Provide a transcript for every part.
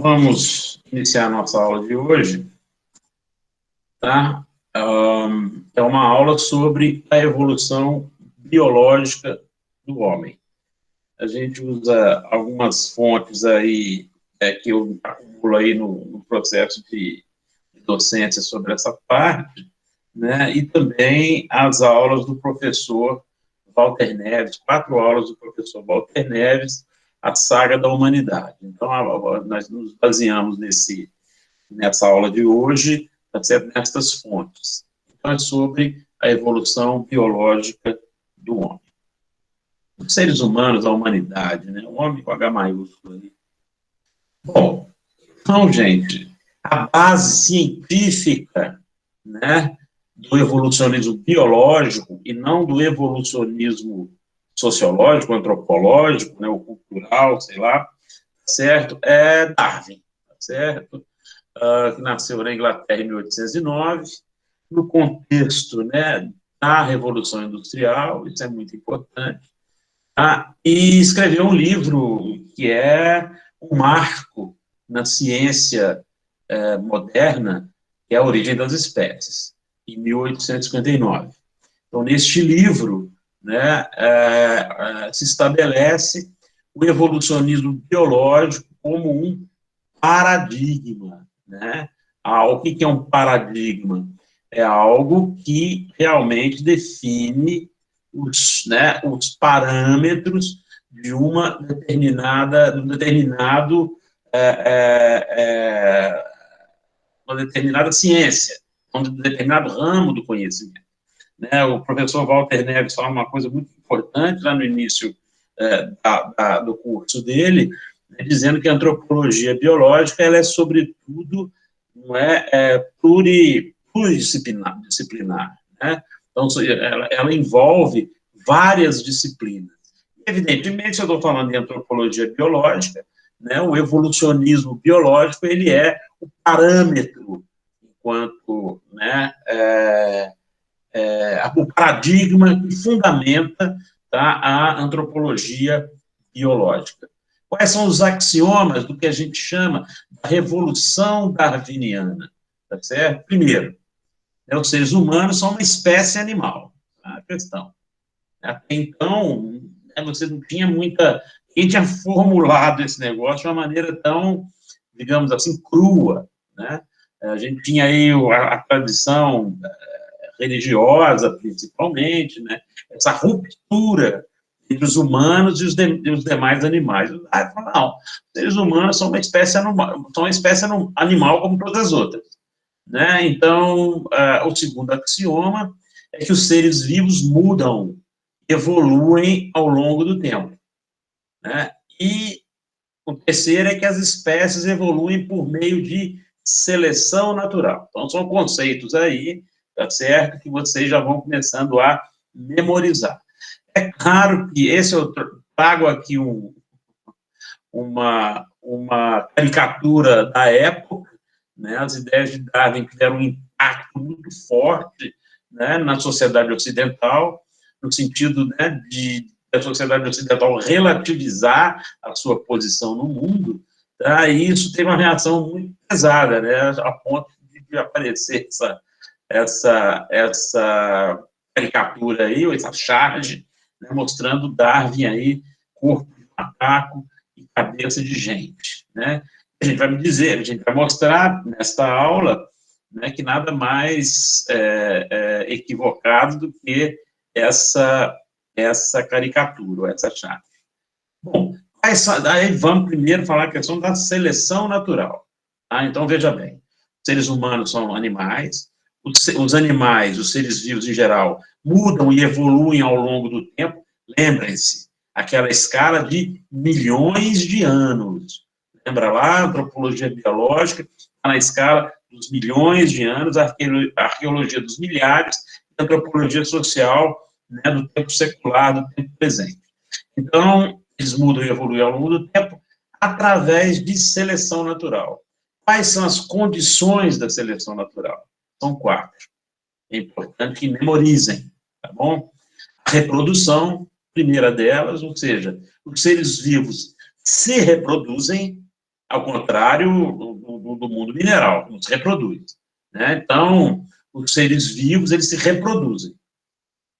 Vamos iniciar a nossa aula de hoje, tá? É uma aula sobre a evolução biológica do homem. A gente usa algumas fontes aí que eu acumulo aí no processo de docência sobre essa parte, né? E também as aulas do professor Walter Neves, 4 aulas do professor Walter Neves, a saga da humanidade. Então, nós nos baseamos nessa aula de hoje, tá certo? Nestas fontes. Então, é sobre a evolução biológica do homem. Os seres humanos, a humanidade, né? O homem com H maiúsculo ali. Bom, então, gente, a base científica, né, do evolucionismo biológico e não do evolucionismo sociológico, antropológico, né, ou cultural, sei lá, certo? É Darwin, certo? Que nasceu na Inglaterra em 1809, no contexto, né, da Revolução Industrial, isso é muito importante, e escreveu um livro que é um marco na ciência moderna, que é A Origem das Espécies, em 1859. Então, neste livro, né, se estabelece o evolucionismo biológico como um paradigma, né? O que é um paradigma? É algo que realmente define os parâmetros de uma uma determinada ciência, um determinado ramo do conhecimento. Né? O professor Walter Neves fala uma coisa muito importante lá no início do curso dele, né, dizendo que a antropologia biológica ela é, sobretudo, não pluridisciplinar. Né? Então, ela envolve várias disciplinas. Evidentemente, se eu estou falando de antropologia biológica, né, o evolucionismo biológico ele é o parâmetro enquanto o paradigma que fundamenta, tá, a antropologia biológica. Quais são os axiomas do que a gente chama da revolução darwiniana? Tá certo? Primeiro, os seres humanos são uma espécie animal. Tá? A questão. Até então, você não tinha muita... Quem tinha formulado esse negócio de uma maneira tão, digamos assim, crua, né? A gente tinha aí a tradição religiosa, principalmente, né? Essa ruptura entre os humanos e os demais animais. Não, os seres humanos são uma espécie animal como todas as outras. Né? Então, o segundo axioma é que os seres vivos mudam, evoluem ao longo do tempo. Né? E o terceiro é que as espécies evoluem por meio de seleção natural. Então, são conceitos aí, tá certo, que vocês já vão começando a memorizar. É claro que eu trago aqui uma caricatura da época, né? As ideias de Darwin tiveram um impacto muito forte, né, na sociedade ocidental, no sentido, né, de a sociedade ocidental relativizar a sua posição no mundo, tá? E isso teve uma reação muito pesada, né, a ponto de aparecer essa caricatura aí, ou essa charge, né, mostrando Darwin aí, corpo de macaco e cabeça de gente, né? A gente vai mostrar nesta aula, né, que nada mais equivocado do que essa caricatura, essa chave. Bom, aí vamos primeiro falar a questão da seleção natural. Tá? Então, veja bem, seres humanos são animais, os animais, os seres vivos em geral, mudam e evoluem ao longo do tempo. Lembrem-se, aquela escala de milhões de anos. Lembra lá, a antropologia biológica está na escala dos milhões de anos, a arqueologia dos milhares, a antropologia social, né, do tempo secular, do tempo presente. Então, eles mudam e evoluem ao longo do tempo através de seleção natural. Quais são as condições da seleção natural? São 4. É importante que memorizem, tá bom? A reprodução, primeira delas, ou seja, os seres vivos se reproduzem, ao contrário do mundo mineral, não se reproduz, né? Então, os seres vivos, eles se reproduzem.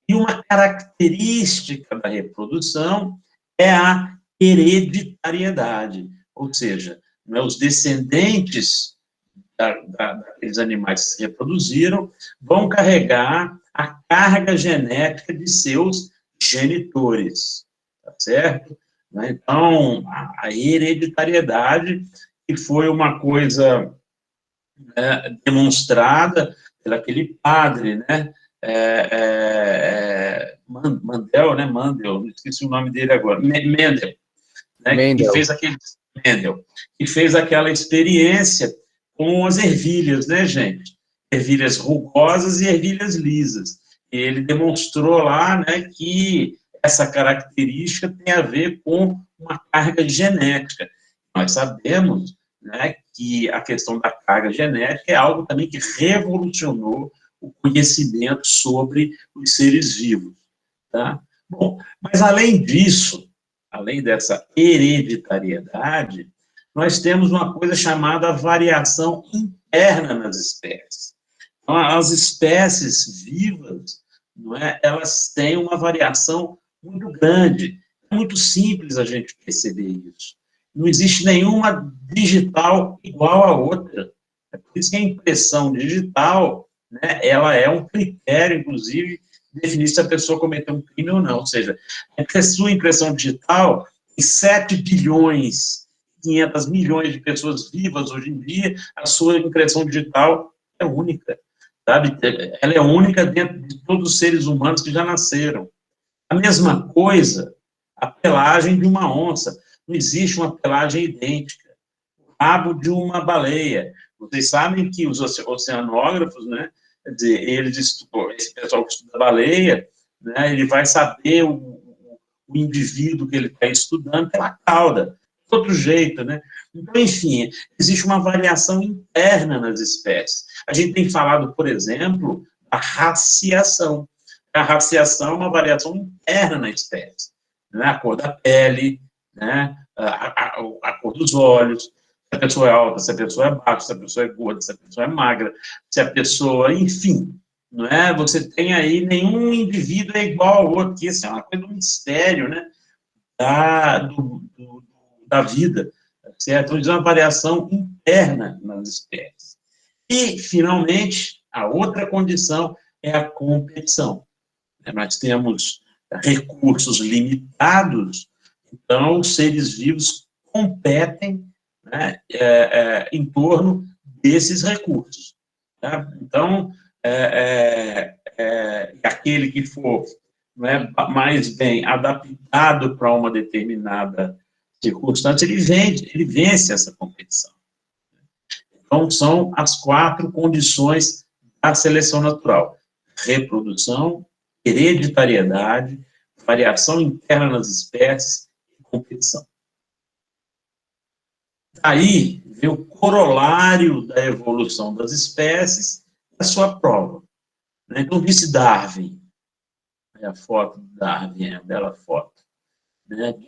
E uma característica da reprodução é a hereditariedade, ou seja, né, os descendentes daqueles animais que se reproduziram vão carregar a carga genética de seus genitores, tá certo? Então, a hereditariedade, que foi uma coisa demonstrada pelaquele padre, né, Mandel, né, Mandel, esqueci o nome dele agora, Mendel, né, Mendel, que fez aquela experiência com as ervilhas, né, gente? Ervilhas rugosas e ervilhas lisas. E ele demonstrou lá, né, que essa característica tem a ver com uma carga genética. Nós sabemos, né, que a questão da carga genética é algo também que revolucionou o conhecimento sobre os seres vivos, tá? Bom, mas além disso, além dessa hereditariedade, nós temos uma coisa chamada variação interna nas espécies. Então, as espécies vivas, não é, elas têm uma variação muito grande. É muito simples a gente perceber isso. Não existe nenhuma digital igual à outra. É por isso que a impressão digital, né, ela é um critério, inclusive, de definir se a pessoa cometeu um crime ou não. Ou seja, a sua impressão digital tem 7 bilhões, 500 milhões de pessoas vivas hoje em dia, a sua impressão digital é única, sabe? Ela é única dentro de todos os seres humanos que já nasceram. A mesma coisa, a pelagem de uma onça. Não existe uma pelagem idêntica. O rabo de uma baleia. Vocês sabem que os oceanógrafos, né, quer dizer, esse pessoal que estuda baleia, né, ele vai saber o indivíduo que ele está estudando pela cauda. Outro jeito, né? Então, enfim, existe uma variação interna nas espécies. A gente tem falado, por exemplo, da raciação. A raciação é uma variação interna na espécie, né? A cor da pele, né? A cor dos olhos, se a pessoa é alta, se a pessoa é baixa, se a pessoa é gorda, se a pessoa é magra, se a pessoa, enfim, não é? Você tem aí, nenhum indivíduo é igual ao outro, que isso é uma coisa do mistério, né? Da vida, certo? Então, existe uma variação interna nas espécies. E, finalmente, a outra condição é a competição. Nós temos recursos limitados, então os seres vivos competem, né, em torno desses recursos. Tá? Então, aquele que for, né, mais bem adaptado para uma determinada circunstância, ele vence essa competição. Então, são as 4 condições da seleção natural: reprodução, hereditariedade, variação interna nas espécies e competição. Aí vem o corolário da evolução das espécies, a sua prova. Então, disse Darwin, a foto de Darwin, é uma bela foto.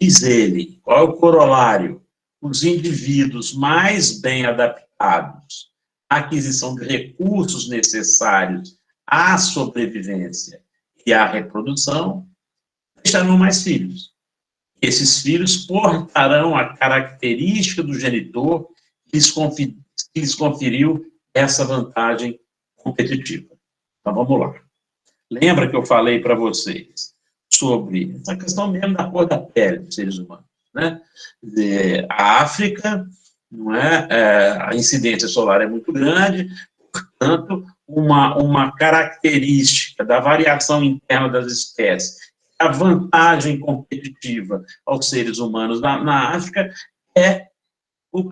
Diz ele, qual é o corolário? Os indivíduos mais bem adaptados à aquisição de recursos necessários à sobrevivência e à reprodução deixarão mais filhos. Esses filhos portarão a característica do genitor que lhes conferiu essa vantagem competitiva. Então, vamos lá. Lembra que eu falei para vocês sobre essa questão mesmo da cor da pele dos seres humanos, né? A África, não é, a incidência solar é muito grande, portanto, uma característica da variação interna das espécies, a vantagem competitiva aos seres humanos na África é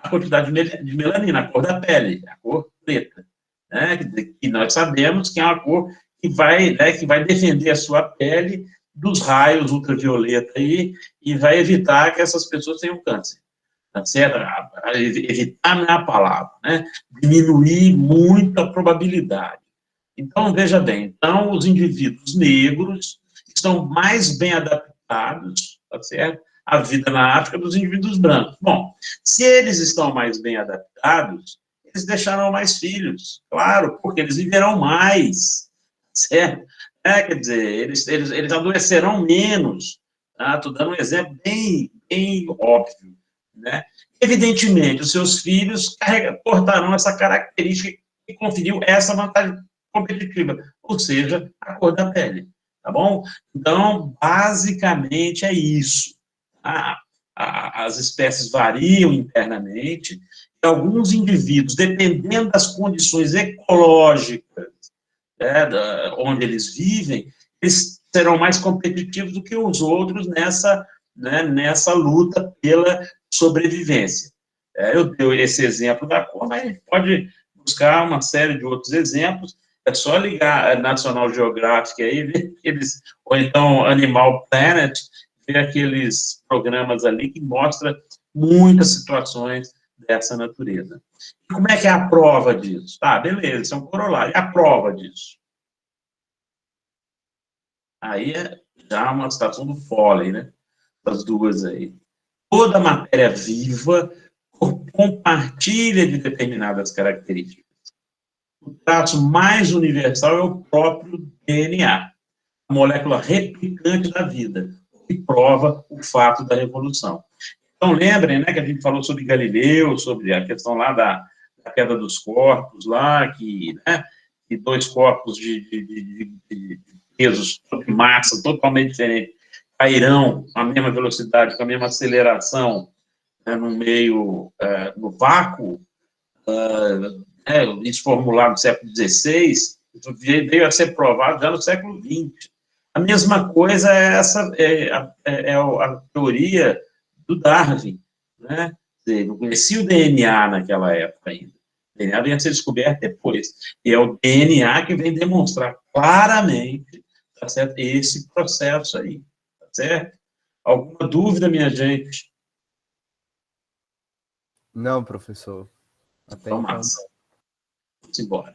a quantidade de melanina, a cor da pele, a cor preta, né? Que nós sabemos que é uma cor que vai defender a sua pele dos raios ultravioleta aí, e vai evitar que essas pessoas tenham câncer, tá certo? Evitar não é a palavra, né? Diminuir muito a probabilidade. Então, veja bem, então, os indivíduos negros estão mais bem adaptados, tá certo? a vida na África dos indivíduos brancos. Bom, se eles estão mais bem adaptados, eles deixarão mais filhos, claro, porque eles viverão mais, certo? Quer dizer, eles adoecerão menos. Estou dando um exemplo bem óbvio, né? Evidentemente, os seus filhos portarão essa característica que conferiu essa vantagem competitiva, ou seja, a cor da pele, tá bom? Então, basicamente é isso. As espécies variam internamente, e alguns indivíduos, dependendo das condições ecológicas, né, onde eles vivem, eles serão mais competitivos do que os outros nessa luta pela sobrevivência. Eu dei esse exemplo da cor, mas a gente pode buscar uma série de outros exemplos. É só ligar a National Geographic aí, ver aqueles, ou então Animal Planet, ver aqueles programas ali que mostram muitas situações dessa natureza. E como é que é a prova disso? Tá, beleza, isso é um corolário. E a prova disso? Aí é já uma situação do pólen, né? As duas aí. Toda matéria viva compartilha de determinadas características. O traço mais universal é o próprio DNA, a molécula replicante da vida, que prova o fato da evolução. Então, lembrem, né, que a gente falou sobre Galileu, sobre a questão lá da queda dos corpos, lá, que dois corpos de pesos, de massa totalmente diferentes, cairão com a mesma velocidade, com a mesma aceleração, né, no meio, no vácuo, isso formulado no século XVI, veio a ser provado já no século XX. A mesma coisa a teoria do Darwin, né? Não conhecia o DNA naquela época ainda. O DNA vem a ser descoberto depois. E é o DNA que vem demonstrar claramente, tá certo, esse processo aí, tá certo? Alguma dúvida, minha gente? Não, professor. Até então. Massa. Vamos embora.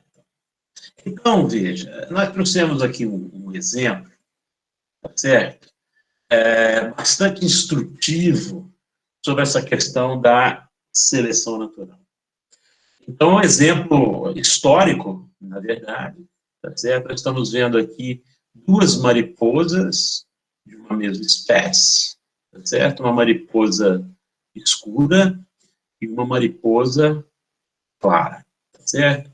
Então, veja, nós trouxemos aqui um exemplo, tá certo? Bastante instrutivo sobre essa questão da seleção natural. Então, um exemplo histórico, na verdade, tá certo? Nós estamos vendo aqui duas mariposas de uma mesma espécie, tá certo? Uma mariposa escura e uma mariposa clara, tá certo?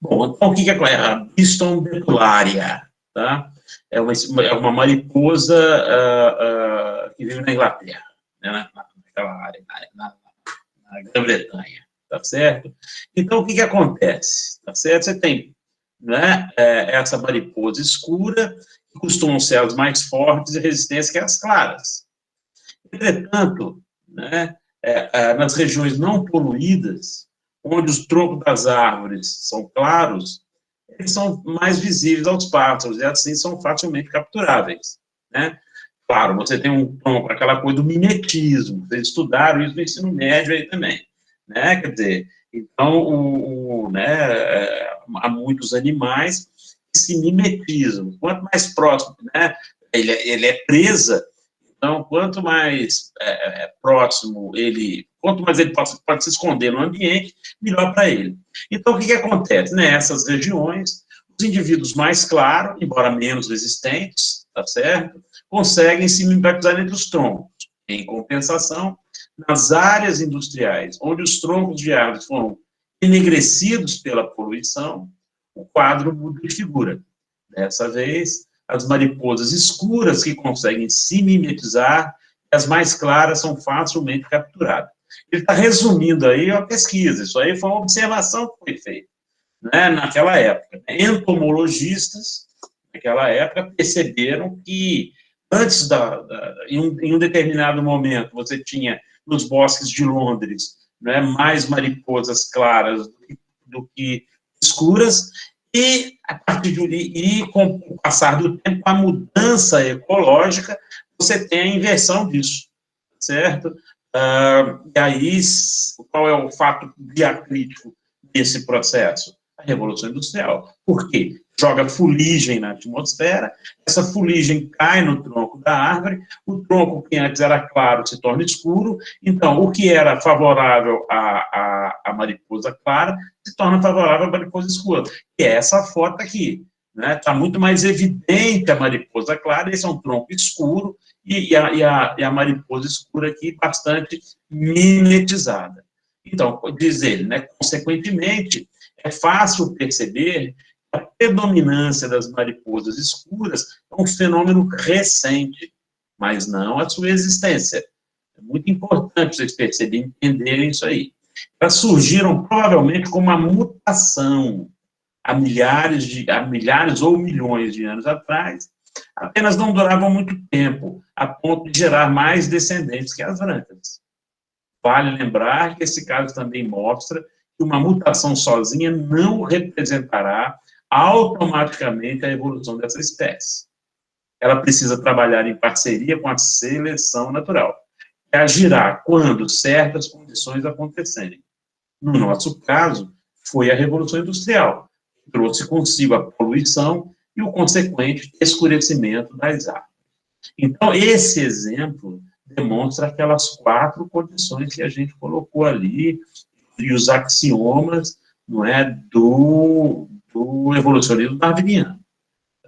Bom, então o que é a Biston betulária, tá? É uma mariposa que vive na Inglaterra, né, naquela área, na Grã-Bretanha, tá certo? Então, o que acontece? Tá certo? Você tem, né, essa mariposa escura, que costumam ser as mais fortes e resistentes que as claras. Entretanto, né, nas regiões não poluídas, onde os troncos das árvores são claros, eles são mais visíveis aos pássaros, e assim são facilmente capturáveis, né? Claro, você tem um tronco, aquela coisa do mimetismo, vocês estudaram isso no ensino médio aí também, né? Quer dizer, então, há muitos animais que se mimetizam. Quanto mais próximo, né, ele é presa, então, quanto mais próximo quanto mais ele pode se esconder no ambiente, melhor para ele. Então, o que acontece? Nessas regiões, os indivíduos mais claros, embora menos resistentes, tá certo? Conseguem se mimetizar entre os troncos. Em compensação, nas áreas industriais, onde os troncos de árvores foram enegrecidos pela poluição, o quadro muda de figura. Dessa vez, as mariposas escuras que conseguem se mimetizar, e as mais claras são facilmente capturadas. Ele está resumindo aí a pesquisa, isso aí foi uma observação que foi feita, né, naquela época. Entomologistas, naquela época, perceberam que antes em um determinado momento, você tinha nos bosques de Londres, né, mais mariposas claras do que escuras, e a partir com o passar do tempo, com a mudança ecológica, você tem a inversão disso, certo? E aí, qual é o fato diacrítico desse processo? A Revolução Industrial. Por quê? Joga fuligem na atmosfera, essa fuligem cai no tronco da árvore, o tronco que antes era claro se torna escuro, então o que era favorável à mariposa clara se torna favorável à mariposa escura, que é essa foto aqui. Está muito mais evidente a mariposa clara, esse é um tronco escuro, e a mariposa escura aqui bastante mimetizada. Então, diz ele, consequentemente, é fácil perceber que a predominância das mariposas escuras é um fenômeno recente, mas não a sua existência. É muito importante vocês perceberem, entenderem isso aí. Elas surgiram provavelmente como uma mutação há milhares ou milhões de anos atrás, apenas não duravam muito tempo, a ponto de gerar mais descendentes que as brancas. Vale lembrar que esse caso também mostra que uma mutação sozinha não representará automaticamente a evolução dessa espécie. Ela precisa trabalhar em parceria com a seleção natural, que agirá quando certas condições acontecerem. No nosso caso, foi a Revolução Industrial, que trouxe consigo a poluição e o consequente escurecimento das árvores. Então, esse exemplo demonstra aquelas 4 condições que a gente colocou ali, e os axiomas, do evolucionismo darwiniano,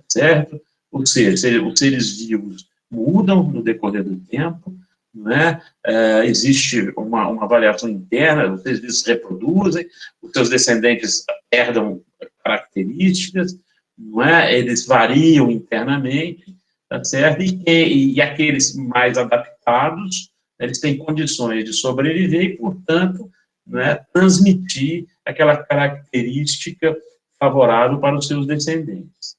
certo? Ou seja, os seres vivos mudam no decorrer do tempo, existe uma variação interna, os seres vivos se reproduzem, os seus descendentes herdam características, eles variam internamente, tá certo? E aqueles mais adaptados, eles têm condições de sobreviver e, portanto, transmitir aquela característica favorável para os seus descendentes.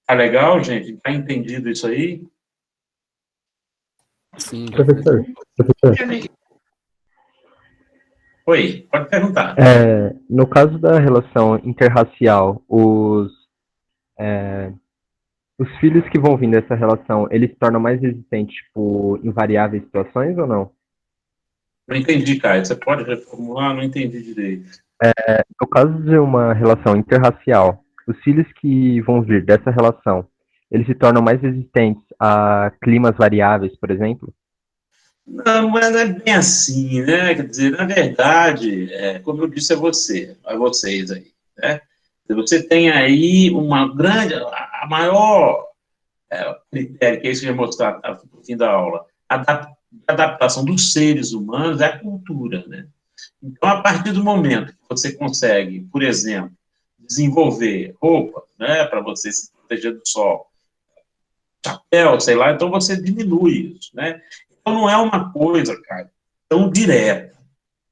Tá legal, gente? Tá entendido isso aí? Sim, Professor. Oi, pode perguntar. No caso da relação interracial, os filhos que vão vir dessa relação, eles se tornam mais resistentes, em variáveis situações ou não? Não entendi, Caio. Você pode reformular? Não entendi direito. No caso de uma relação interracial, os filhos que vão vir dessa relação, eles se tornam mais resistentes a climas variáveis, por exemplo? Não, mas não é bem assim, Quer dizer, na verdade, como eu disse a vocês aí, Você tem aí uma grande, a maior critério, que é isso que eu ia mostrar no fim da aula, a adaptação dos seres humanos é a cultura, Então, a partir do momento que você consegue, por exemplo, desenvolver roupa, para você se proteger do sol, chapéu, sei lá, então você diminui isso, Então, não é uma coisa, cara, tão direta,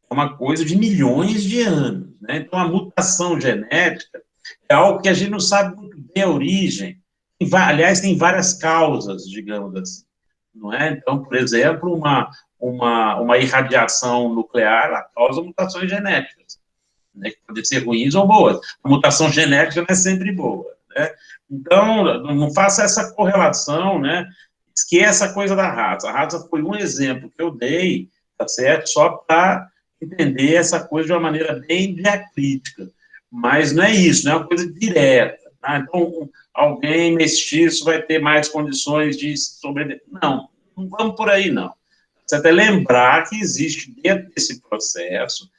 é uma coisa de milhões de anos, Então, a mutação genética é algo que a gente não sabe muito bem a origem. Aliás, tem várias causas, digamos assim, Então, por exemplo, uma irradiação nuclear, ela causa mutações genéticas, que podem ser ruins ou boas. A mutação genética não é sempre boa, Então, não faça essa correlação, Esqueça a coisa da raça. A raça foi um exemplo que eu dei, tá certo? Só para entender essa coisa de uma maneira bem diacrítica. Mas não é isso, não é uma coisa direta, Então, alguém mestiço vai ter mais condições de sobreviver. Não vamos por aí, não. Você tem que lembrar que existe dentro desse processo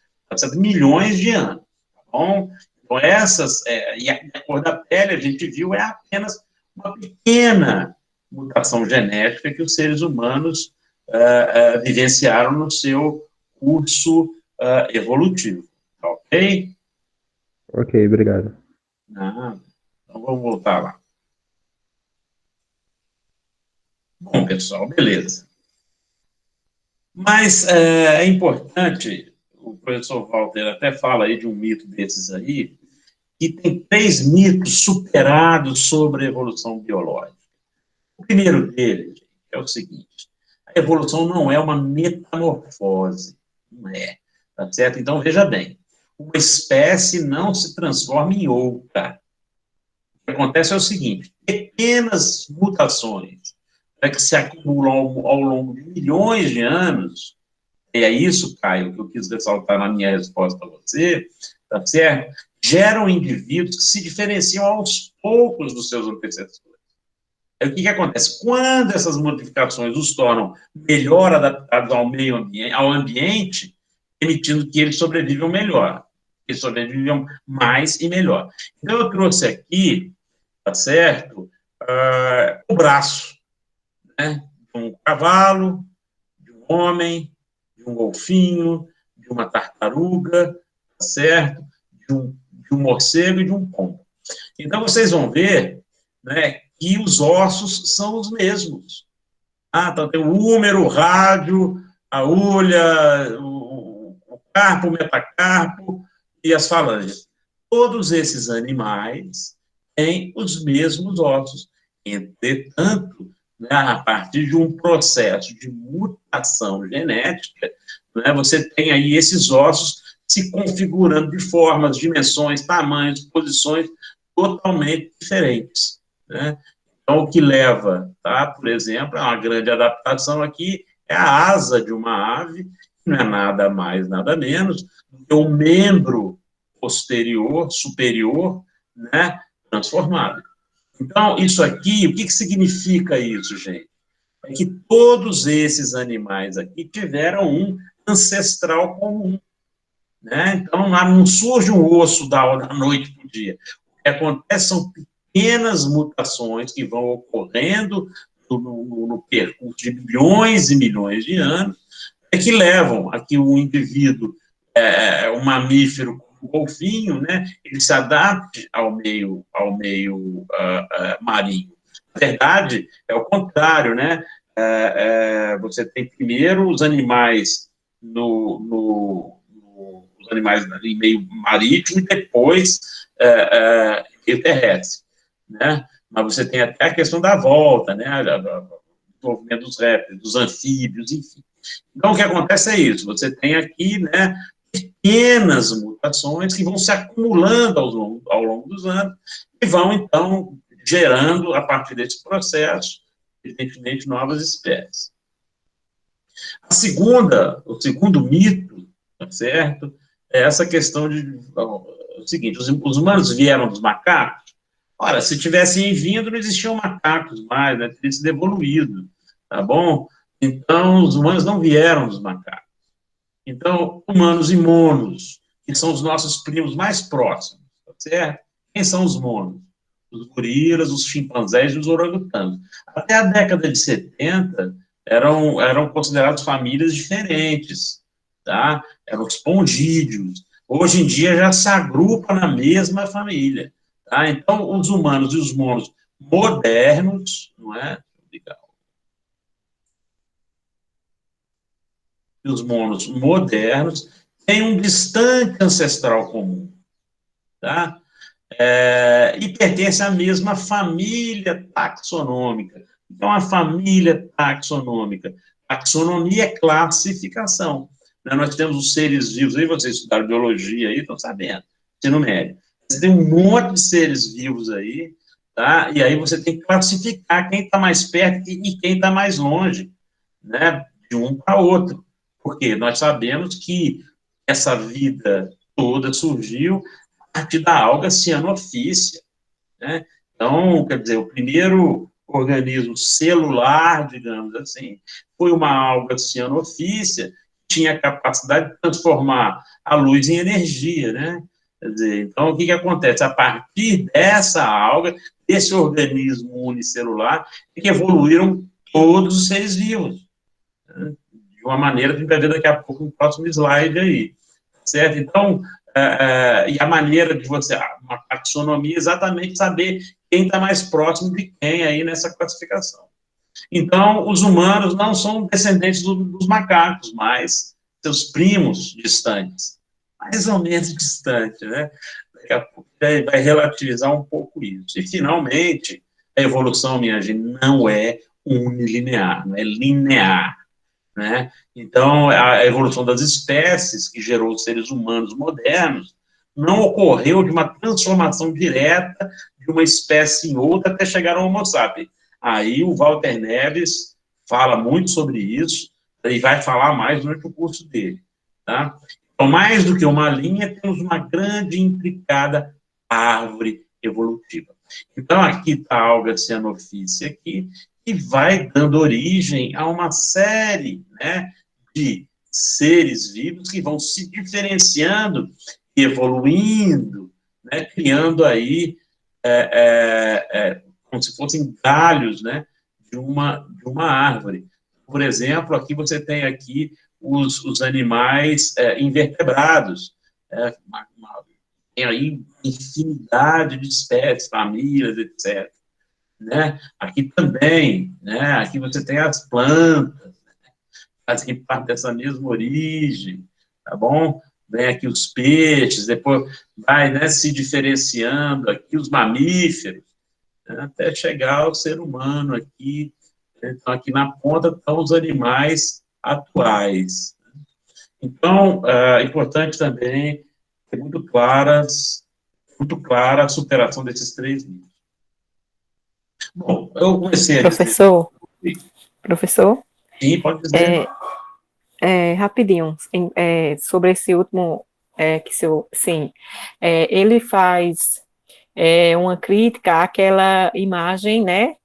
milhões de anos, tá bom? Então, e a cor da pele, a gente viu, é apenas uma pequena mutação genética que os seres humanos vivenciaram no seu curso evolutivo, tá ok? Ok, obrigado. Então, vamos voltar lá. Bom, pessoal, beleza. Mas é importante, o professor Walter até fala aí de um mito desses aí, que tem 3 mitos superados sobre a evolução biológica. O primeiro deles é o seguinte: a evolução não é uma metamorfose, não é, tá certo? Então, veja bem, uma espécie não se transforma em outra. O que acontece é o seguinte: pequenas mutações que se acumulam ao longo de milhões de anos, e é isso, Caio, que eu quis ressaltar na minha resposta a você, tá certo? geram indivíduos que se diferenciam aos poucos dos seus antecessores. Aí, o que acontece? Quando essas modificações os tornam melhor adaptados ao meio ambiente, ao ambiente, permitindo que eles sobrevivam melhor, que sobrevivam mais e melhor. Então, eu trouxe aqui, tá certo, o braço, né, de um cavalo, de um homem, de um golfinho, de uma tartaruga, tá certo, de um morcego e de um pombo. Então, vocês vão ver, né, que os ossos são os mesmos. Então tem o húmero, o rádio, a ulha, o carpo, o metacarpo e as falanges. Todos esses animais têm os mesmos ossos. Entretanto, né, a partir de um processo de mutação genética, né, você tem aí esses ossos se configurando de formas, dimensões, tamanhos, posições totalmente diferentes, né? Então, o que leva, tá, por exemplo, a uma grande adaptação aqui é a asa de uma ave, que não é nada mais, nada menos do que o membro posterior, superior, né, transformado. Então, isso aqui, o que significa isso, gente? É que todos esses animais aqui tiveram um ancestral comum, né? Então, não surge um osso da noite para o dia. O que acontece são pequenas mutações que vão ocorrendo no percurso de milhões e milhões de anos, que levam a que o indivíduo, o mamífero, o golfinho, né, ele se adapte ao meio marinho. Na verdade, é o contrário, né? Você tem primeiro os animais os animais em meio marítimo e depois meio terrestre, né? Mas você tem até a questão da volta, né? O movimento dos répteis, dos anfíbios, enfim. Então, o que acontece é isso, você tem aqui, né, pequenas mutações que vão se acumulando ao longo dos anos e vão, então, gerando, a partir desse processo, evidentemente, novas espécies. O segundo mito, tá certo, é essa questão de, o seguinte, os humanos vieram dos macacos. Ora, se tivessem vindo, não existiam macacos mais, né, teriam sido evoluído, tá bom? Então, os humanos não vieram dos macacos. Então, humanos e monos, que são os nossos primos mais próximos, tá certo? Quem são os monos? Os gorilas, os chimpanzés e os orangotangos. Até a década de 70, eram considerados famílias diferentes, tá? Eram os pongídeos. Hoje em dia já se agrupa na mesma família, tá? Então, os humanos e os monos modernos, não é? E os monos modernos têm um distante ancestral comum, tá? E pertencem à mesma família taxonômica. Então, a família taxonômica, taxonomia é classificação, né? Nós temos os seres vivos, aí vocês estudaram biologia aí, estão sabendo, ensino médio. Você tem um monte de seres vivos aí, tá? E aí você tem que classificar quem está mais perto e quem está mais longe, né? De um para outro. Porque nós sabemos que essa vida toda surgiu a partir da alga cianofícia, né? Então, quer dizer, o primeiro organismo celular, digamos assim, foi uma alga cianofícia, que tinha a capacidade de transformar a luz em energia, né? Quer dizer, então, o que acontece? A partir dessa alga, desse organismo unicelular, é que evoluíram todos os seres vivos, né? De uma maneira que a gente vai ver daqui a pouco no próximo slide aí, certo? Então, e a maneira de você, uma taxonomia, é exatamente saber quem está mais próximo de quem aí nessa classificação. Então, os humanos não são descendentes dos macacos, mas seus primos distantes, mais ou menos distantes, né? Daqui a pouco vai relativizar um pouco isso. E, finalmente, a evolução, minha gente, não é unilinear, não é linear, né? Então, a evolução das espécies, que gerou os seres humanos modernos, não ocorreu de uma transformação direta de uma espécie em outra até chegar ao Homo sapiens. Aí o Walter Neves fala muito sobre isso, e vai falar mais durante o curso dele, tá? Então, mais do que uma linha, temos uma grande, intricada árvore evolutiva. Então, aqui está a alga cianofícia aqui, que vai dando origem a uma série, né, de seres vivos que vão se diferenciando e evoluindo, né, criando aí como se fossem galhos, né, de uma árvore. Por exemplo, aqui você tem aqui os animais invertebrados, tem aí infinidade de espécies, famílias, etc. Né? Aqui também, né? Aqui você tem as plantas, né? Fazem parte dessa mesma origem, tá bom? Vem aqui os peixes, depois vai, né, se diferenciando aqui os mamíferos, né, até chegar ao ser humano aqui. Então, aqui na ponta estão os animais atuais. Então, é importante também ter muito clara a superação desses 3 níveis. Bom, eu comecei a Professor? Sim, pode dizer. Rapidinho, sobre esse último, ele faz uma crítica àquela imagem, né,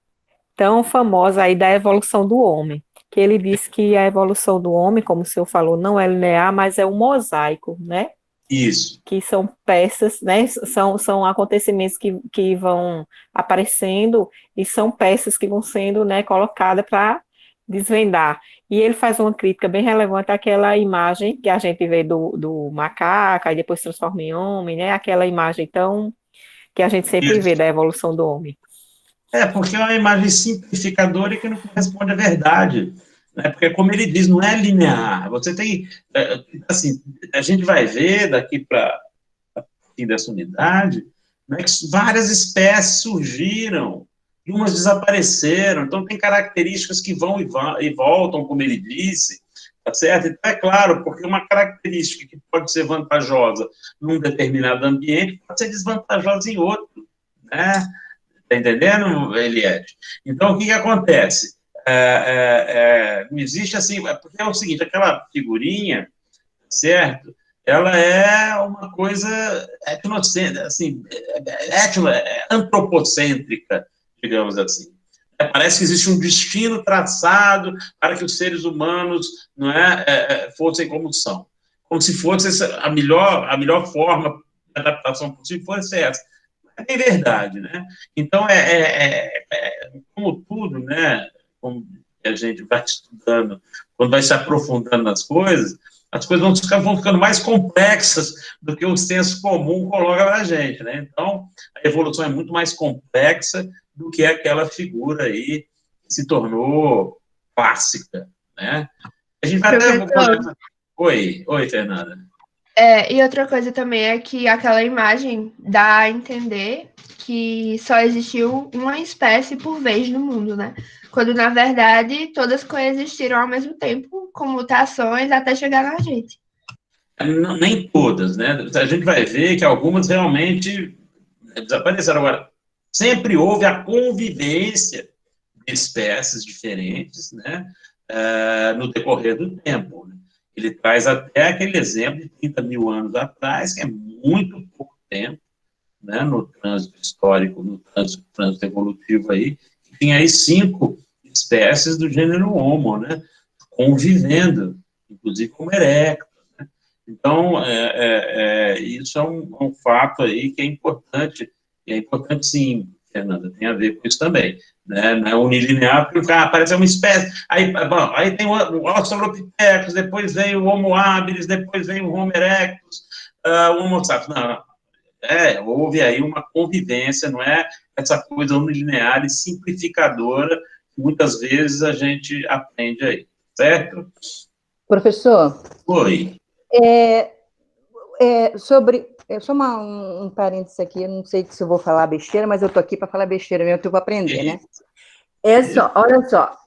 tão famosa aí da evolução do homem, que ele diz que a evolução do homem, como o senhor falou, não é linear, mas é um mosaico, né? Isso. Que são peças, né? São acontecimentos que vão aparecendo e são peças que vão sendo, né, colocadas para desvendar. E ele faz uma crítica bem relevante àquela imagem que a gente vê do macaco, e depois transforma em homem, né? Aquela imagem tão que a gente sempre vê da evolução do homem. Porque é uma imagem simplificadora e que não corresponde à verdade. Né? Porque, como ele diz, não é linear. Você tem, assim, a gente vai ver daqui para o fim dessa unidade, né, que várias espécies surgiram, e umas desapareceram. Então, tem características que vão e voltam, como ele disse, tá certo? Então, é claro, porque uma característica que pode ser vantajosa num determinado ambiente pode ser desvantajosa em outro, né? Está entendendo, Eliette? Então, o que acontece? Não existe assim, porque é o seguinte, aquela figurinha, certo? Ela é uma coisa etnocêntrica, assim, antropocêntrica, digamos assim. Parece que existe um destino traçado para que os seres humanos, não fossem como são. Como se fosse a melhor forma de adaptação possível fosse essa. É verdade, né? Então, como tudo, né? Como a gente vai estudando, quando vai se aprofundando nas coisas, as coisas vão ficando mais complexas do que o senso comum coloca para a gente, né? Então, a evolução é muito mais complexa do que aquela figura aí que se tornou clássica, né? A gente vai até... Oi, Fernanda. E outra coisa também é que aquela imagem dá a entender que só existiu uma espécie por vez no mundo, né? Quando, na verdade, todas coexistiram ao mesmo tempo, com mutações, até chegar na gente. Não, nem todas, né? A gente vai ver que algumas realmente desapareceram. Agora, sempre houve a convivência de espécies diferentes, né? No decorrer do tempo, né? Ele traz até aquele exemplo de 30 mil anos atrás, que é muito pouco tempo, né, no trânsito histórico, no trânsito evolutivo aí, que tem aí 5 espécies do gênero Homo, né, convivendo, inclusive como erectos, né? Então, isso é um fato aí que é importante sim, Fernanda, tem a ver com isso também, né? Não é unilinear, porque aparece uma espécie, aí tem o Australopithecus, depois vem o Homo habilis, depois vem o Homo erectus, o Homo sapiens, não, houve aí uma convivência, não é essa coisa unilinear e simplificadora que muitas vezes a gente aprende aí, certo? Professor? Oi. Só um parênteses aqui, eu não sei se eu vou falar besteira, mas eu estou aqui para falar besteira mesmo, eu estou para aprender, né? Olha só,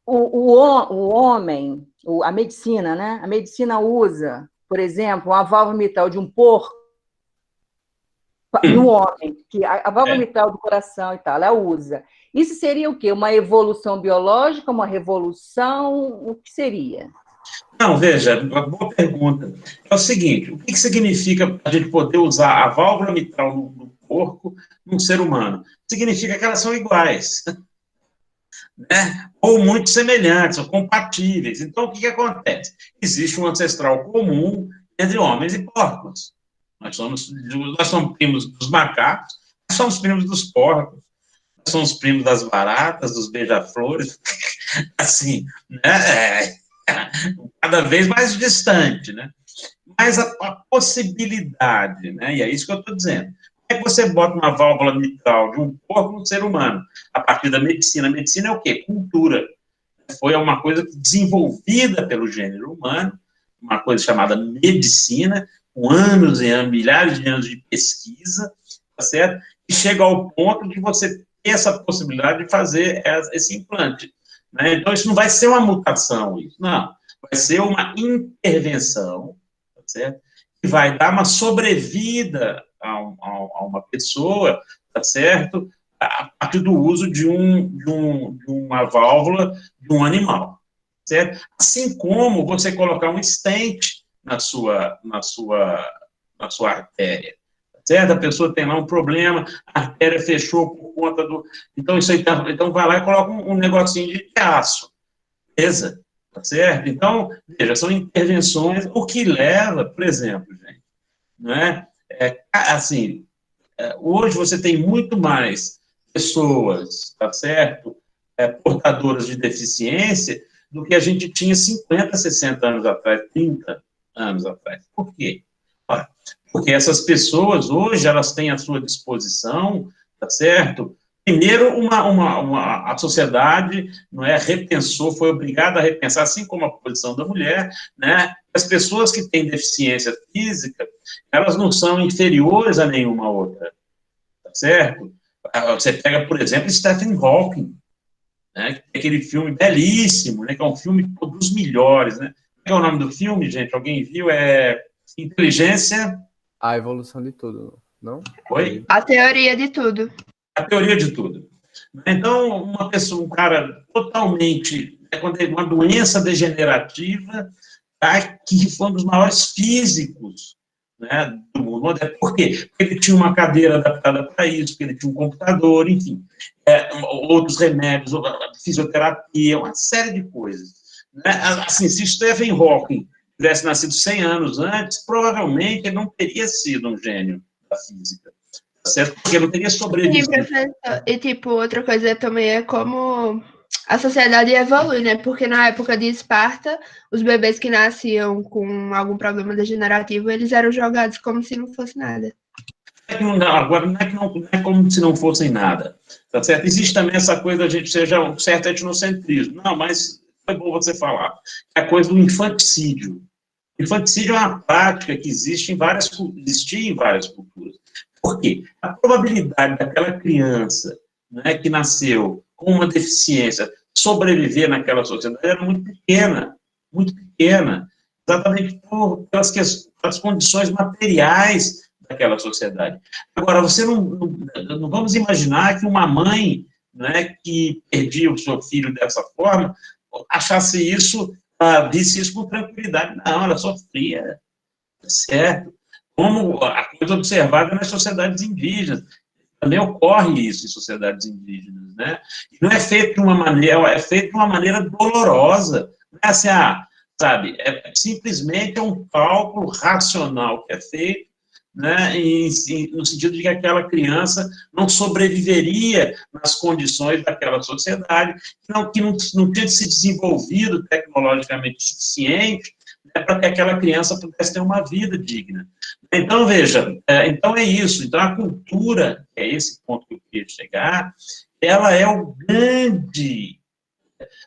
o homem, a medicina, né? A medicina usa, por exemplo, uma válvula mitral de um porco no homem, que a válvula mitral do coração e tal, ela usa. Isso seria o quê? Uma evolução biológica, uma revolução? O que seria? Não, veja, uma boa pergunta. É o seguinte, o que significa a gente poder usar a válvula mitral no porco num ser humano? Significa que elas são iguais, né? Ou muito semelhantes, ou compatíveis. Então, o que acontece? Existe um ancestral comum entre homens e porcos. Nós somos primos dos macacos, nós somos primos dos porcos, nós somos primos das baratas, dos beija-flores, assim, né? Cada vez mais distante, né? Mas a possibilidade, né? E é isso que eu estou dizendo. Como é que você bota uma válvula mitral de um porco no ser humano? A partir da medicina. A medicina é o quê? Cultura. Foi uma coisa desenvolvida pelo gênero humano, uma coisa chamada medicina, com anos e anos, milhares de anos de pesquisa, tá certo? E chega ao ponto de você ter essa possibilidade de fazer esse implante. Né? Então, isso não vai ser uma mutação, isso, não. Vai ser uma intervenção, tá certo? Que vai dar uma sobrevida a uma pessoa, tá certo? A partir do uso de uma válvula de um animal, certo? Assim como você colocar um stent na sua artéria, certo? A pessoa tem lá um problema, a artéria fechou por conta do... Então, então vai lá e coloca um negocinho de aço, beleza? Tá certo? Então, veja, são intervenções, o que leva, por exemplo, gente, não é? Assim, hoje você tem muito mais pessoas, tá certo? Portadoras de deficiência do que a gente tinha 50, 60 anos atrás, 30 anos atrás. Por quê? Ora, porque essas pessoas, hoje, elas têm à sua disposição, tá certo? Primeiro, a sociedade, não é, repensou, foi obrigada a repensar, assim como a posição da mulher, né? As pessoas que têm deficiência física, elas não são inferiores a nenhuma outra, tá certo? Você pega, por exemplo, Stephen Hawking, né? Aquele filme belíssimo, né? Que é um filme dos melhores, né? Qual é o nome do filme, gente? Alguém viu? É Inteligência... A evolução de tudo, não? Oi? A teoria de tudo. A teoria de tudo. Então, uma pessoa, um cara totalmente, uma doença degenerativa, tá, que foi um dos maiores físicos, né, do mundo. Por quê? Porque ele tinha uma cadeira adaptada para isso, porque ele tinha um computador, enfim, outros remédios, fisioterapia, uma série de coisas. Né? Assim, se Stephen Hawking tivesse nascido 100 anos antes, provavelmente ele não teria sido um gênio da física. Certo? Porque não teria sobrevivido. Sim, professor. E, tipo, outra coisa também é como a sociedade evolui, né? Porque na época de Esparta, os bebês que nasciam com algum problema degenerativo, eles eram jogados como se não fosse nada. Agora, não é como se não fossem nada, tá certo? Existe também essa coisa da gente seja um certo etnocentrismo. Não, mas foi bom você falar. É a coisa do infanticídio. O infanticídio é uma prática que existia em várias culturas. Por quê? A probabilidade daquela criança, né, que nasceu com uma deficiência sobreviver naquela sociedade era muito pequena, exatamente pelas condições materiais daquela sociedade. Agora, você não vamos imaginar que uma mãe, né, que perdia o seu filho dessa forma, achasse isso, visse isso com tranquilidade. Não, ela sofria, certo? Como a coisa observada nas sociedades indígenas. Também ocorre isso em sociedades indígenas, né? E não é feito de uma maneira, é feito de uma maneira dolorosa. Não é assim, sabe, simplesmente um cálculo racional que é feito, né, no sentido de que aquela criança não sobreviveria nas condições daquela sociedade, que não tinha se desenvolvido tecnologicamente suficiente, né, para que aquela criança pudesse ter uma vida digna. Então, veja, então é isso. Então, a cultura, é esse ponto que eu queria chegar, ela é o grande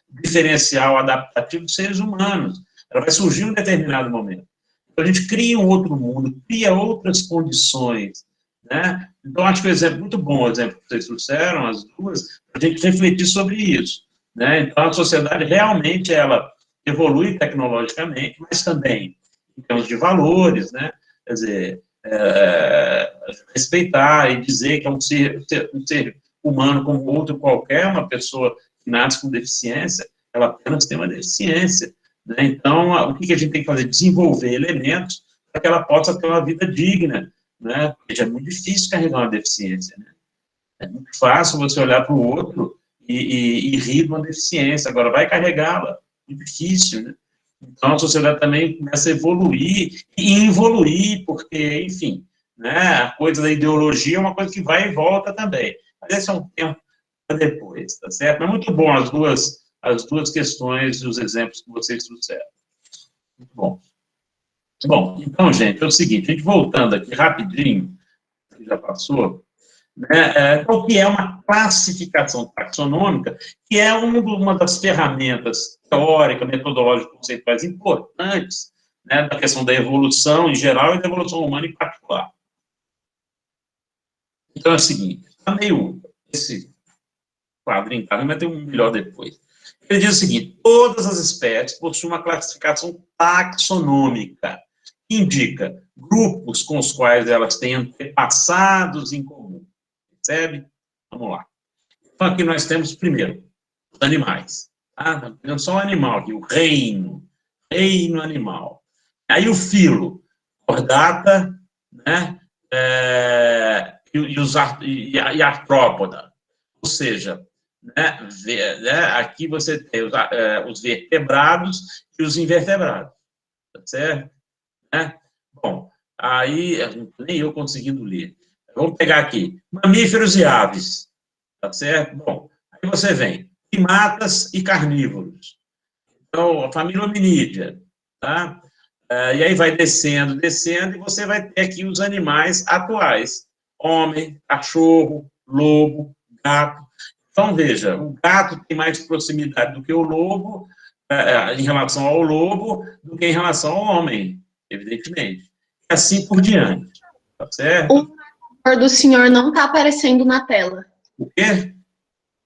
diferencial adaptativo dos seres humanos. Ela vai surgir em um determinado momento. Então, a gente cria um outro mundo, cria outras condições, né? Então, acho que o exemplo, muito bom o exemplo que vocês trouxeram, as duas, para a gente refletir sobre isso, né? Então, a sociedade realmente, ela evolui tecnologicamente, mas também em termos de valores, né? Quer dizer, respeitar e dizer que é um ser humano como outro qualquer, uma pessoa que nasce com deficiência, ela apenas tem uma deficiência, né? Então, o que a gente tem que fazer? Desenvolver elementos para que ela possa ter uma vida digna, né? Porque é muito difícil carregar uma deficiência, né? É muito fácil você olhar para o outro e rir de uma deficiência, agora vai carregá-la, é difícil, né? Então, a sociedade também começa a evoluir e involuir, porque, enfim, né, a coisa da ideologia é uma coisa que vai e volta também. Mas esse é um tempo para depois, tá certo? Mas muito bom as duas questões e os exemplos que vocês trouxeram. Muito bom. Bom, então, gente, é o seguinte, a gente voltando aqui rapidinho, que já passou, né, o que é uma classificação taxonômica, que é uma das ferramentas teóricas, metodológicas, conceituais importantes, né, da questão da evolução em geral e da evolução humana em particular. Então é o seguinte, está meio, esse quadrinho, tá, mas tem um melhor depois. Ele diz o seguinte, todas as espécies possuem uma classificação taxonômica, que indica grupos com os quais elas têm antepassados em comum. Percebe? Vamos lá. Então, aqui nós temos, primeiro, os animais. Tá? Estamos pegando só o animal aqui, o reino animal. Aí o filo, Chordata, né? E a artrópoda. Ou seja, né? Aqui você tem os vertebrados e os invertebrados. Tá certo? Né? Bom, aí, nem eu conseguindo ler. Vamos pegar aqui, mamíferos e aves, tá certo? Bom, aí você vem, primatas e carnívoros. Então, a família hominídea, tá? E aí vai descendo, e você vai ter aqui os animais atuais. Homem, cachorro, lobo, gato. Então, veja, o gato tem mais proximidade do que o lobo, em relação ao lobo, do que em relação ao homem, evidentemente. E assim por diante, tá certo? Do senhor não está aparecendo na tela. O quê?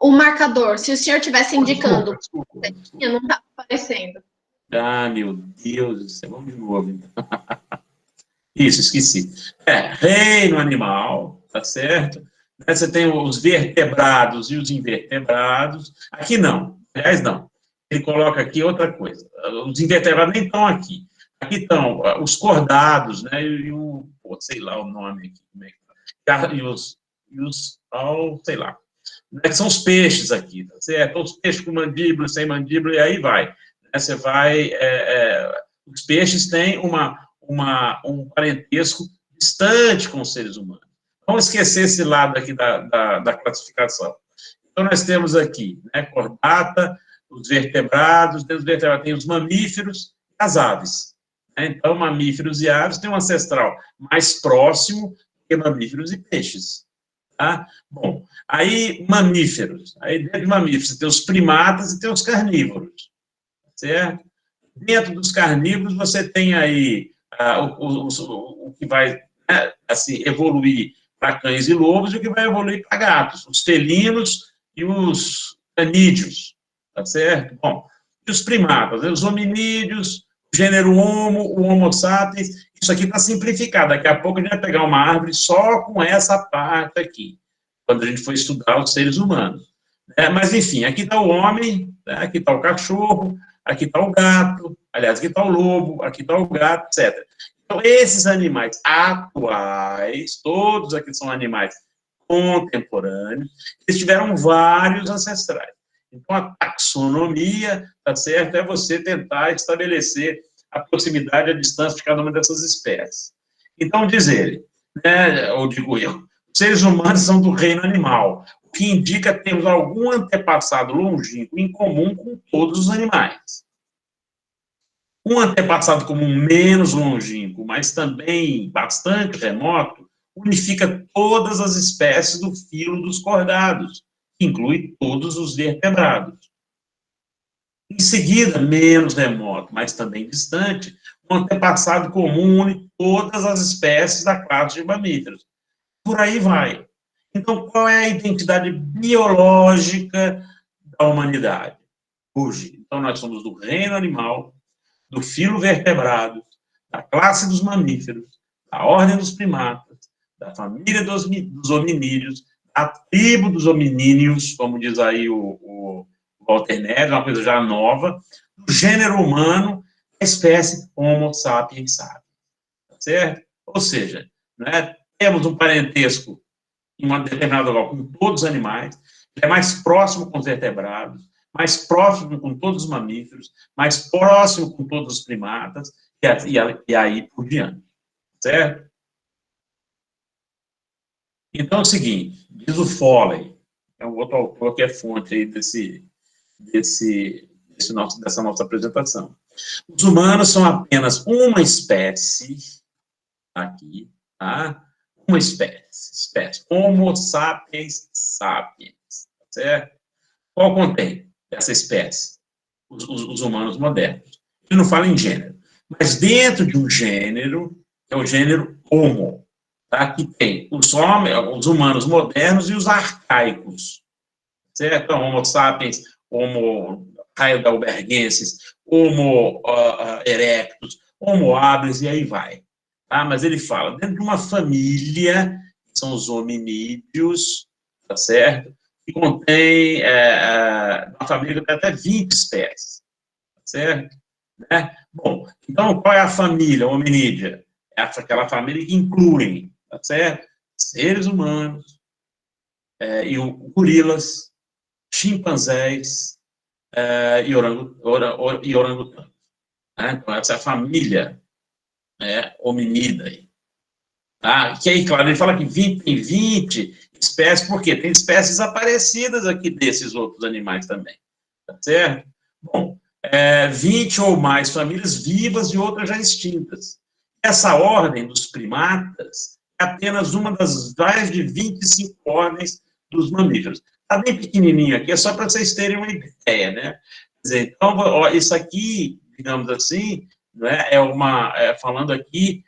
O marcador, se o senhor estivesse indicando, desculpa. não está aparecendo. Ah, meu Deus do céu, vamos de novo, então. Isso, esqueci. Reino animal, tá certo? Você tem os vertebrados e os invertebrados. Aqui não, aliás, não. Ele coloca aqui outra coisa. Os invertebrados nem estão aqui. Aqui estão os cordados, né? E o, sei lá o nome aqui, como é que e os sei lá, né, são os peixes aqui, tá certo? Os peixes com mandíbula, sem mandíbula, e aí vai. Né, você vai, os peixes têm um parentesco distante com os seres humanos. Vamos esquecer esse lado aqui da classificação. Então, nós temos aqui, né, Chordata, os vertebrados, dentro dos vertebrados tem os mamíferos e as aves. Né? Então, mamíferos e aves têm um ancestral mais próximo que mamíferos e peixes. Tá? Bom, aí mamíferos. Aí dentro de mamíferos você tem os primatas e tem os carnívoros. Certo? Dentro dos carnívoros você tem aí o que vai, né, assim, evoluir para cães e lobos e o que vai evoluir para gatos. Os felinos e os canídeos. Tá certo? Bom, e os primatas, né, os hominídeos, o gênero Homo, o Homo sapiens. Isso aqui está simplificado. Daqui a pouco a gente vai pegar uma árvore só com essa parte aqui, quando a gente for estudar os seres humanos. Mas, enfim, aqui está o homem, né? Aqui está o cachorro, aqui está o gato, aliás, aqui está o lobo, aqui está o gato, etc. Então, esses animais atuais, todos aqui são animais contemporâneos, eles tiveram vários ancestrais. Então, a taxonomia, tá certo, é você tentar estabelecer a proximidade, a distância de cada uma dessas espécies. Então, diz ele, né, ou digo eu, os seres humanos são do reino animal, o que indica que temos algum antepassado longínquo em comum com todos os animais. Um antepassado comum menos longínquo, mas também bastante remoto, unifica todas as espécies do filo dos cordados, que inclui todos os vertebrados. Em seguida, menos remoto, mas também distante, um antepassado comum une todas as espécies da classe de mamíferos. Por aí vai. Então, qual é a identidade biológica da humanidade hoje? Então, nós somos do reino animal, do filo vertebrado, da classe dos mamíferos, da ordem dos primatas, da família dos hominídeos, da tribo dos hominíneos, como diz aí o Walter Neves, uma coisa já nova, do gênero humano, a espécie Homo sapiens sapiens, tá certo? Ou seja, né, temos um parentesco em uma determinada local com todos os animais, é mais próximo com os vertebrados, mais próximo com todos os mamíferos, mais próximo com todos os primatas, e aí por diante, certo? Então é o seguinte, diz o Foley, é um outro autor que é fonte aí dessa nossa apresentação. Os humanos são apenas uma espécie, aqui, tá? Uma espécie, Homo sapiens sapiens, certo? Qual contém essa espécie? Os humanos modernos. Ele não fala em gênero, mas dentro de um gênero, é o gênero Homo, tá? Que tem os humanos modernos e os arcaicos, certo? Então, Homo sapiens, Homo heidelbergensis, Homo erectus, Homo habilis, e aí vai. Tá? Mas ele fala, dentro de uma família, que são os hominídeos, tá certo? Que contém uma família que tem até 20 espécies, tá certo? Né? Bom, então, qual é a família hominídea? É aquela família que inclui, tá certo? Seres humanos, e gorilas, chimpanzés e orangotangos. Né? Então, essa é a família hominídea. Tá? Que aí, claro, ele fala que tem 20 espécies, porque tem espécies aparecidas aqui desses outros animais também. Tá certo? Bom, 20 ou mais famílias vivas e outras já extintas. Essa ordem dos primatas é apenas uma das mais de 25 ordens dos mamíferos. Está bem pequenininho aqui, é só para vocês terem uma ideia, né? Quer dizer, então, ó, isso aqui, digamos assim, né, falando aqui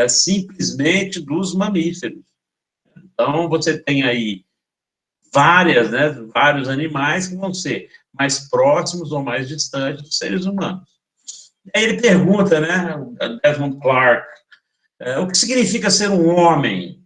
simplesmente dos mamíferos. Então, você tem aí vários animais que vão ser mais próximos ou mais distantes dos seres humanos. Aí ele pergunta, né, Desmond Clark, o que significa ser um homem,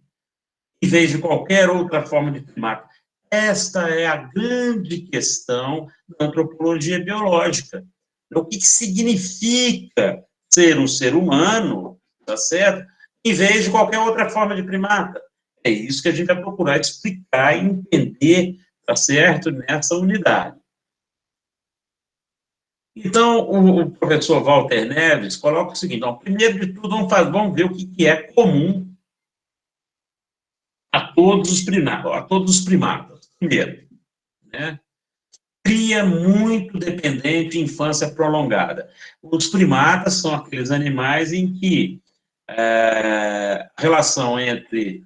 em vez de qualquer outra forma de primata? Esta é a grande questão da antropologia biológica. O que significa ser um ser humano, tá certo? Em vez de qualquer outra forma de primata. É isso que a gente vai procurar explicar e entender, tá certo? Nessa unidade. Então, o professor Walter Neves coloca o seguinte, então, primeiro de tudo, vamos ver o que é comum a todos os primatas. Primeiro, né? Cria muito dependente, infância prolongada. Os primatas são aqueles animais em que a relação entre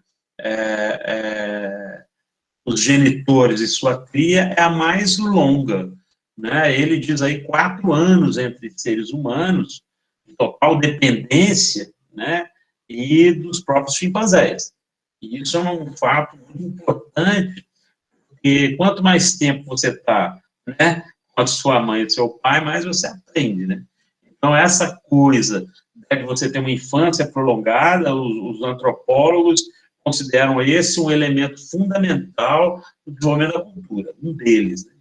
os genitores e sua cria é a mais longa. Né? Ele diz aí 4 anos entre seres humanos, de total dependência, né? E dos próprios chimpanzés. E isso é um fato muito importante, porque quanto mais tempo você está, né, com a sua mãe e seu pai, mais você aprende, né? Então, essa coisa de você ter uma infância prolongada, os antropólogos consideram esse um elemento fundamental do desenvolvimento da cultura, um deles. Né?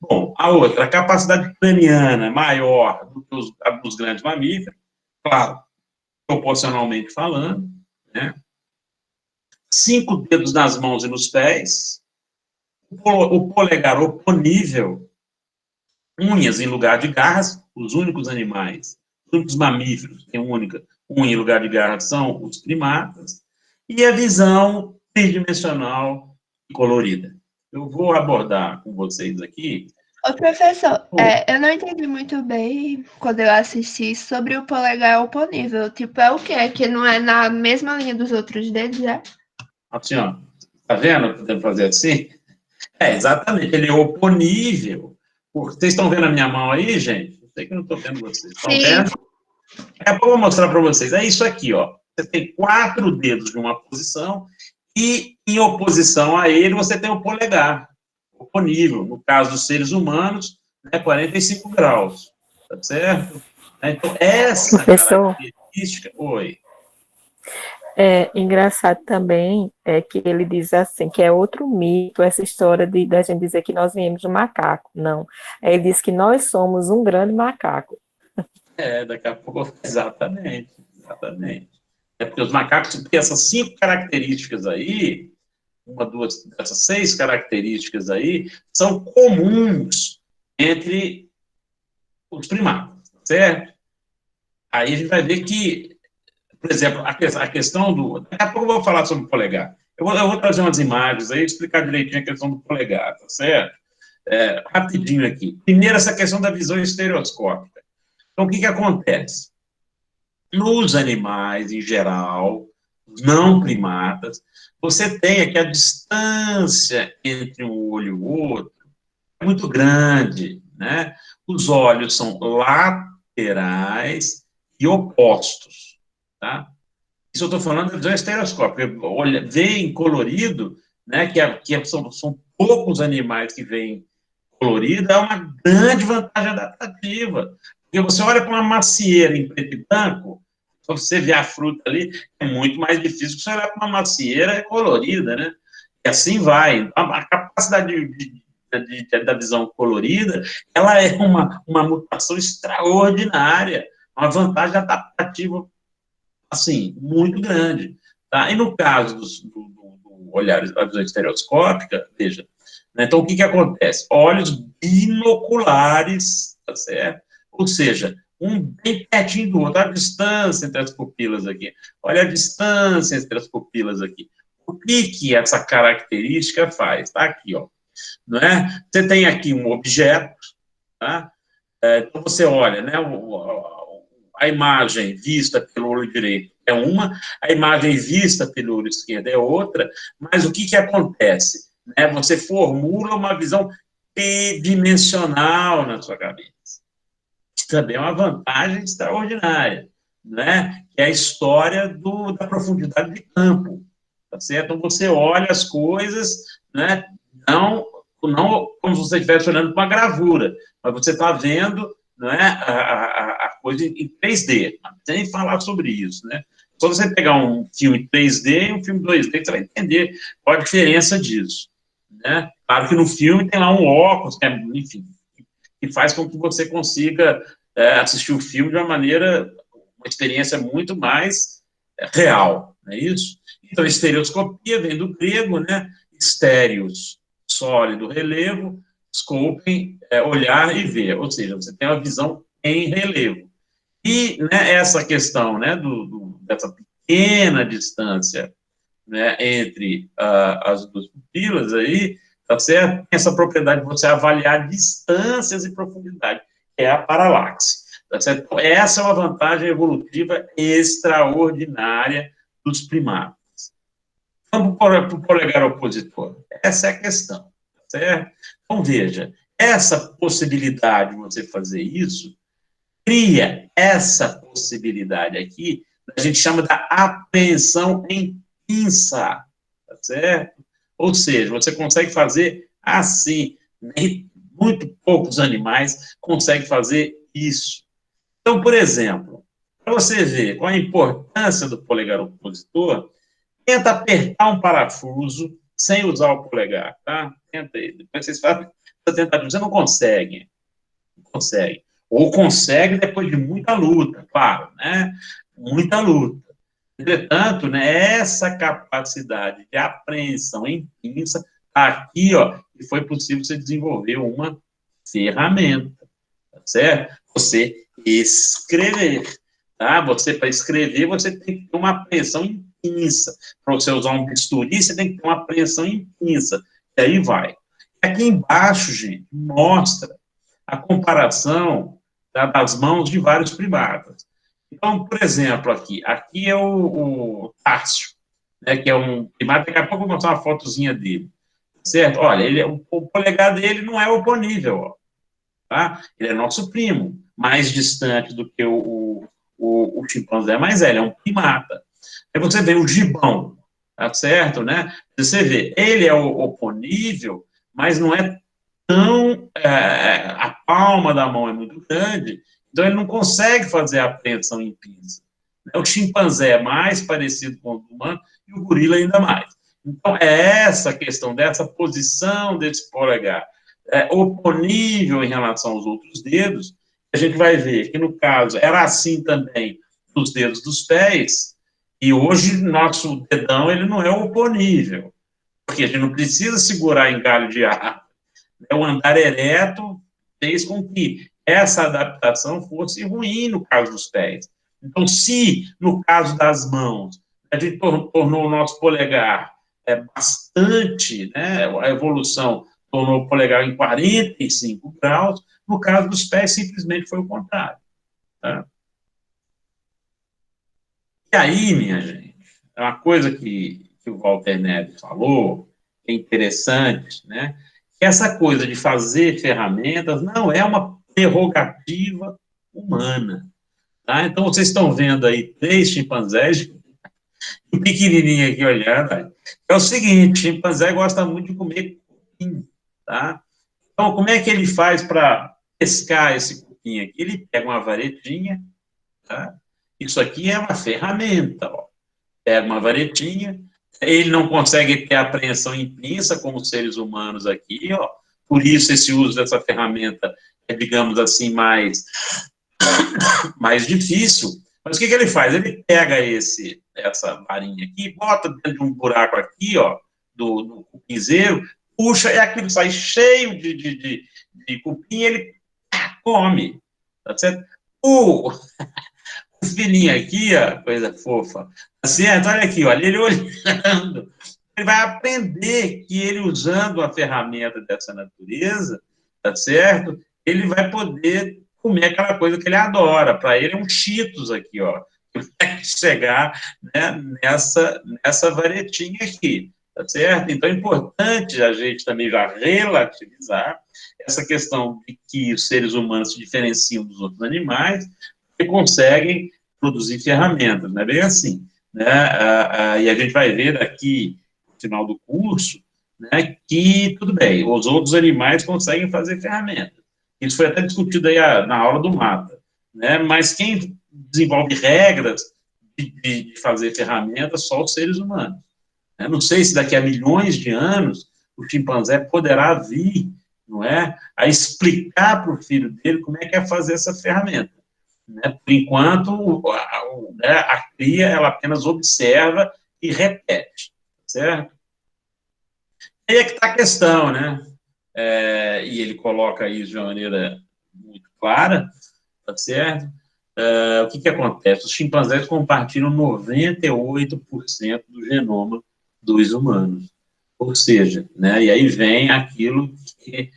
Bom, a outra, a capacidade craniana maior do que a dos grandes mamíferos, claro, proporcionalmente falando, né? 5 dedos nas mãos e nos pés, o polegar oponível, unhas em lugar de garras, os únicos animais, os únicos mamíferos que têm única unha em lugar de garras são os primatas, e a visão tridimensional e colorida. Eu vou abordar com vocês aqui. Ô, professor, eu não entendi muito bem, quando eu assisti, sobre o polegar oponível. Tipo, é o quê? É que não é na mesma linha dos outros dedos, é? Assim, ó, tá vendo? Podendo fazer assim? Exatamente, ele é oponível. Vocês estão vendo a minha mão aí, gente? Eu sei que eu não estou vendo vocês. Estão vendo? Daqui a pouco eu vou mostrar para vocês. É isso aqui, ó. Você tem 4 dedos de uma posição e, em oposição a ele, você tem o polegar oponível. No caso dos seres humanos, 45 graus. Tá certo? Então, essa professor, característica... Oi. É engraçado também que ele diz assim, que é outro mito, essa história da gente dizer que nós viemos do macaco. Não. Ele diz que nós somos um grande macaco. Daqui a pouco, exatamente, exatamente. É porque os macacos, porque essas 5 características aí, uma, duas, essas 6 características aí, são comuns entre os primatas, certo? Aí a gente vai ver que, por exemplo, a questão do... Daqui a pouco eu vou falar sobre o polegar. Eu vou trazer umas imagens aí, explicar direitinho a questão do polegar, tá certo? Rapidinho aqui. Primeiro, essa questão da visão estereoscópica. Então, o que acontece? Nos animais, em geral, não primatas, você tem aqui a distância entre um olho e o outro é muito grande, né? Os olhos são laterais e opostos, tá? Isso eu estou falando da visão estereoscópica. Olha, ver em colorido, né, que são poucos animais que veem colorido, é uma grande vantagem adaptativa. Porque você olha para uma macieira em preto e branco, para você ver a fruta ali, é muito mais difícil que você olhar para uma macieira colorida, né? E assim vai. Então, a capacidade da visão colorida, ela é uma mutação extraordinária, uma vantagem adaptativa, assim, muito grande. Tá? E no caso do olhar da visão estereoscópica, veja, né, então o que acontece? Olhos binoculares, tá certo? Ou seja, um bem pertinho do outro, a distância entre as pupilas aqui. Olha a distância entre as pupilas aqui. O que essa característica faz? Tá aqui, ó. Não é? Você tem aqui um objeto, tá? Então você olha, né? A imagem vista pelo olho direito é uma, a imagem vista pelo olho esquerdo é outra, mas o que acontece? Né? Você formula uma visão tridimensional na sua cabeça. Que também é uma vantagem extraordinária, né? Que é a história da profundidade de campo, tá certo? Então você olha as coisas, né? Não como se você estivesse olhando para uma gravura, mas você está vendo, né, a coisa em 3D, sem falar sobre isso, né? Só você pegar um filme 3D e um filme 2D, você vai entender qual a diferença disso, né? Claro que no filme tem lá um óculos, enfim, que faz com que você consiga assistir o filme de uma maneira, uma experiência muito mais real, não é isso? Então, estereoscopia vem do grego, né? Estéreos, sólido, relevo, scopem, olhar e ver, ou seja, você tem uma visão em relevo. E, né, essa questão, né, dessa pequena distância, né, entre as duas pupilas aí, tá certo? Tem essa propriedade de você avaliar distâncias e profundidade, que é a paralaxe, tá certo? Então, essa é uma vantagem evolutiva extraordinária dos primatas. Vamos para o polegar opositor. Essa é a questão, tá certo? Então, veja, essa possibilidade de você fazer isso cria essa possibilidade aqui, a gente chama da apreensão em pinça, tá certo? Ou seja, você consegue fazer assim, muito poucos animais conseguem fazer isso. Então, por exemplo, para você ver qual a importância do polegar opositor, tenta apertar um parafuso sem usar o polegar, tá? Tenta aí. Depois vocês fazem essa tentativa. Você não consegue. Não consegue. Ou consegue depois de muita luta, claro, né? Muita luta. Entretanto, né, essa capacidade de apreensão em pinça, aqui, ó, que foi possível você desenvolver uma ferramenta, tá certo? Você escrever, tá? Você, para escrever, você tem que ter uma apreensão em pinça. Para você usar um bisturi, você tem que ter uma apreensão em pinça. E aí vai. Aqui embaixo, gente, mostra a comparação das mãos de vários primatas. Então, por exemplo, aqui é o Társio, né, que é um primata, daqui a pouco eu vou mostrar uma fotozinha dele, certo? Olha, o polegar dele não é oponível, ó, tá? Ele é nosso primo, mais distante do que o chimpanzé, mas ele é um primata. Aí você vê o gibão, tá certo, né? Você vê, ele é oponível, mas não é tão... a palma da mão é muito grande, então ele não consegue fazer a apreensão em pinça. né? O chimpanzé é mais parecido com o humano e o gorila ainda mais. Então, é essa questão dessa posição desse polegar oponível em relação aos outros dedos, a gente vai ver que, no caso, era assim também nos dedos dos pés, e hoje nosso dedão ele não é oponível, porque a gente não precisa segurar em galho de árvore. O andar ereto fez com que essa adaptação fosse ruim no caso dos pés. Então, se no caso das mãos, a gente tornou o nosso polegar bastante, né, a evolução tornou o polegar em 45 graus, no caso dos pés, simplesmente foi o contrário. Tá? E aí, minha gente, é uma coisa que o Walter Neves falou, que é interessante, né? Que essa coisa de fazer ferramentas não é uma prerrogativa humana. Tá? Então, vocês estão vendo aí 3 chimpanzés, um pequenininho aqui olhando, é o seguinte, o chimpanzé gosta muito de comer cupim, tá? Então, como é que ele faz para pescar esse cupim aqui? Ele pega uma varetinha, tá? Isso aqui é uma ferramenta, ó. Pega uma varetinha, ele não consegue ter apreensão em pinça como os seres humanos aqui, ó. Por isso esse uso dessa ferramenta é, digamos assim, mais difícil. Mas o que ele faz? Ele pega essa varinha aqui, bota dentro de um buraco aqui, ó, do cupinzeiro, puxa, e aquilo sai cheio de cupim, e ele come, tá certo? O filhinho aqui, ó, coisa fofa, tá certo? Olha aqui, olha, ele olhando, ele vai aprender que ele, usando a ferramenta dessa natureza, tá certo? Ele vai poder comer aquela coisa que ele adora. Para ele é um Cheetos aqui, ó, que vai chegar, né, nessa varetinha aqui, tá certo? Então é importante a gente também já relativizar essa questão de que os seres humanos se diferenciam dos outros animais e conseguem produzir ferramentas, não é bem assim, né? E a gente vai ver daqui no final do curso, né, que tudo bem, os outros animais conseguem fazer ferramentas. Isso foi até discutido aí na aula do Mata, né? Mas quem desenvolve regras de fazer ferramentas só os seres humanos. Eu não sei se daqui a milhões de anos o chimpanzé poderá vir, não é, a explicar para o filho dele como é que é fazer essa ferramenta. Né? Por enquanto, a cria ela apenas observa e repete, certo? Aí é que está a questão, né? E ele coloca isso de uma maneira muito clara, tá certo? O que acontece? Os chimpanzés compartilham 98% do genoma dos humanos. Ou seja, né, e aí vem aquilo que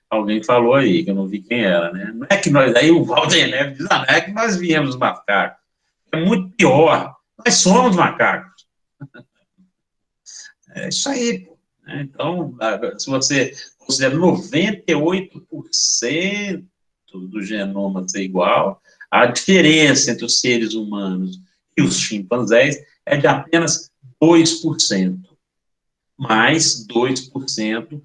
alguém falou aí, que eu não vi quem era, né? Não é que nós, aí o Walter Neves diz, não é que nós viemos dos macacos. É muito pior. Nós somos macacos. É isso aí, pô. Então, se você considera 98% do genoma ser igual, a diferença entre os seres humanos e os chimpanzés é de apenas 2%. Mais 2%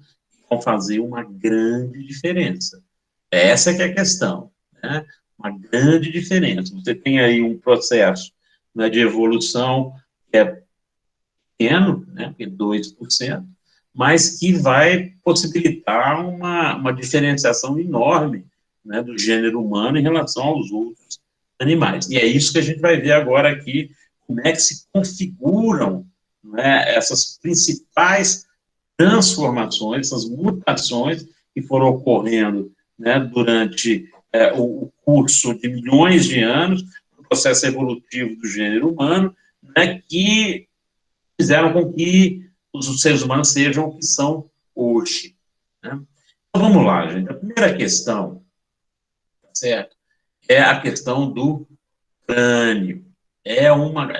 vão fazer uma grande diferença. Essa que é a questão, né? Uma grande diferença. Você tem aí um processo, né, de evolução que é pequeno, né, porque 2%, mas que vai possibilitar uma diferenciação enorme, né, do gênero humano em relação aos outros animais. E é isso que a gente vai ver agora aqui, como é que se configuram, né, essas principais transformações, essas mutações que foram ocorrendo, né, durante o curso de milhões de anos, o processo evolutivo do gênero humano, né, que fizeram com que os seres humanos sejam o que são hoje. Né? Então, vamos lá, gente. A primeira questão, certo, é a questão do crânio. É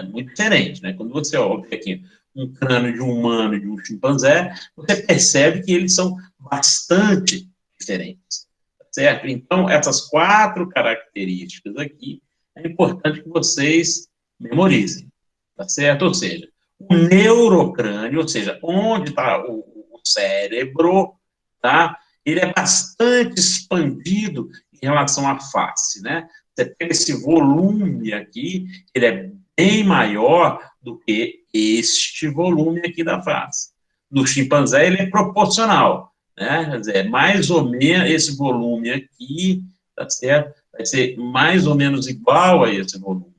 muito diferente, né? Quando você olha aqui um crânio de um humano e de um chimpanzé, você percebe que eles são bastante diferentes, certo? Então, essas 4 características aqui, é importante que vocês memorizem, tá certo? Ou seja, o neurocrânio, ou seja, onde está o cérebro, tá? Ele é bastante expandido em relação à face, né? Você pega esse volume aqui, ele é bem maior do que este volume aqui da face. No chimpanzé, ele é proporcional, né? Quer dizer, mais ou menos esse volume aqui, tá certo? Vai ser mais ou menos igual a esse volume,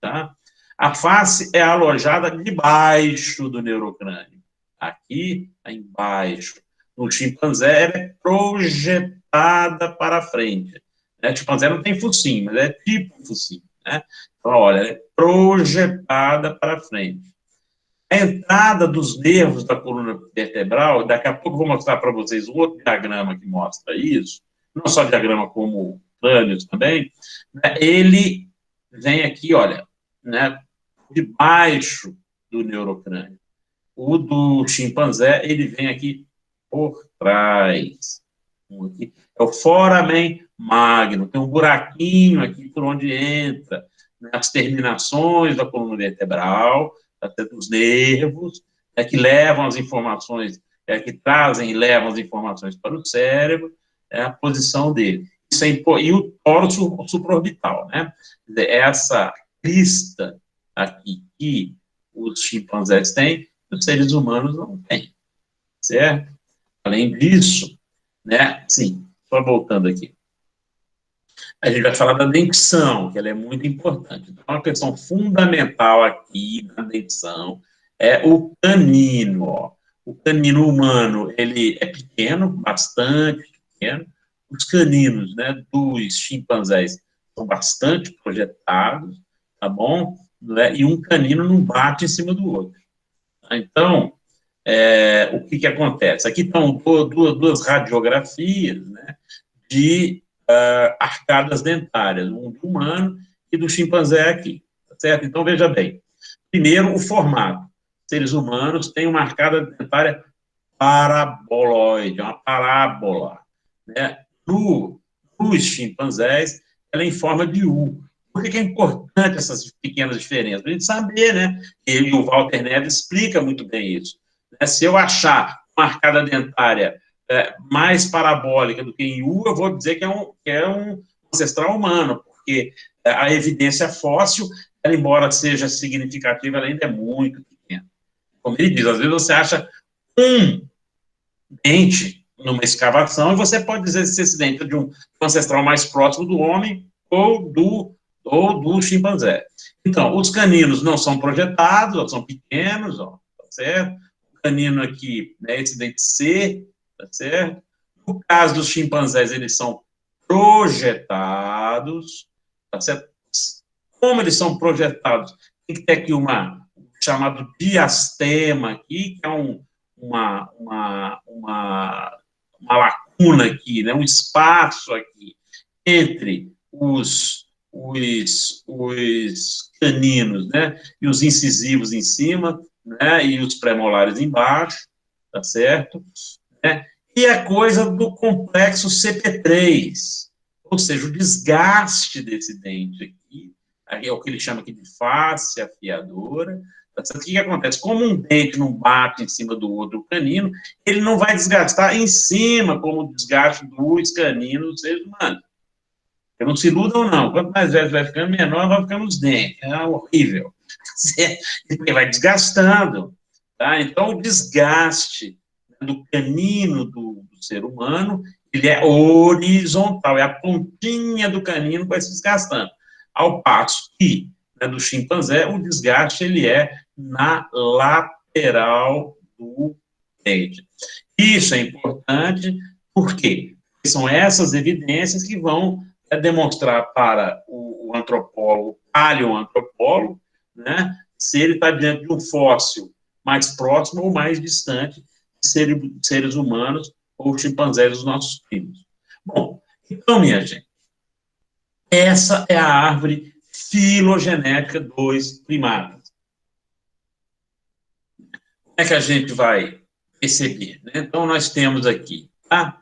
tá? A face é alojada debaixo do neurocrânio. Aqui, embaixo. No chimpanzé, ela é projetada para frente. Né? O chimpanzé não tem focinho, mas é tipo focinho, né? Então, olha, ela é projetada para frente. A entrada dos nervos da coluna vertebral, daqui a pouco eu vou mostrar para vocês um outro diagrama que mostra isso, não só diagrama como crânios também, né? Ele vem aqui, olha, né, debaixo do neurocrânio. O do chimpanzé, ele vem aqui por trás. Aqui é o foramen magnum, tem um buraquinho aqui por onde entra, né, as terminações da coluna vertebral, até dos nervos, que levam as informações, que trazem e levam as informações para o cérebro, é a posição dele. Isso é e o tórax supraorbital, né? Essa crista aqui que os chimpanzés têm, os seres humanos não têm, certo? Além disso, né? Sim, só voltando aqui. A gente vai falar da dentição, que ela é muito importante. Então, uma questão fundamental aqui na dentição é o canino. Ó. O canino humano, ele é pequeno, bastante pequeno. Os caninos, né, dos chimpanzés são bastante projetados, tá bom? E um canino não bate em cima do outro. Então, o que acontece? Aqui estão duas radiografias, né, de arcadas dentárias, um do humano e do chimpanzé aqui, tá certo? Então, veja bem. Primeiro, o formato. Seres humanos têm uma arcada dentária paraboloide, uma parábola, né? Nos chimpanzés, ela é em forma de U. Por que é importante essas pequenas diferenças? Para a gente saber, né? E o Walter Neves explica muito bem isso. Né? Se eu achar uma arcada dentária mais parabólica do que em U, eu vou dizer que é um ancestral humano, porque a evidência fóssil, ela, embora seja significativa, ela ainda é muito pequena. Como ele diz, às vezes você acha um dente numa escavação e você pode dizer se esse dente é de um ancestral mais próximo do homem ou do chimpanzé. Então, os caninos não são projetados, são pequenos, ó, tá certo? O canino aqui, né, esse dente C, tá certo? No caso dos chimpanzés, eles são projetados, tá certo? Como eles são projetados? Tem que ter aqui chamado diastema aqui, que é uma lacuna aqui, né? Um espaço aqui entre os caninos, né? E os incisivos em cima, né? E os premolares embaixo, tá certo? E a coisa do complexo CP3, ou seja, o desgaste desse dente aqui, é o que ele chama aqui de face afiadora. O que acontece? Como um dente não bate em cima do outro canino, ele não vai desgastar em cima, como o desgaste dos caninos dos seres humanos. Não se iludam, não. Quanto mais velho vai ficando, menor vai ficando os dentes. É horrível. Ele vai desgastando. Tá? Então, o desgaste do canino do ser humano, ele é horizontal, é a pontinha do canino que vai se desgastando. Ao passo que, né, do chimpanzé, o desgaste ele é na lateral do dente. Isso é importante, porque são essas evidências que vão demonstrar para o antropólogo, paleoantropólogo, né, se ele está diante de um fóssil mais próximo ou mais distante de seres humanos ou chimpanzés dos nossos primos. Bom, então, minha gente, essa é a árvore filogenética dos primatas. Como é que a gente vai perceber? Né? Então, nós temos aqui, tá?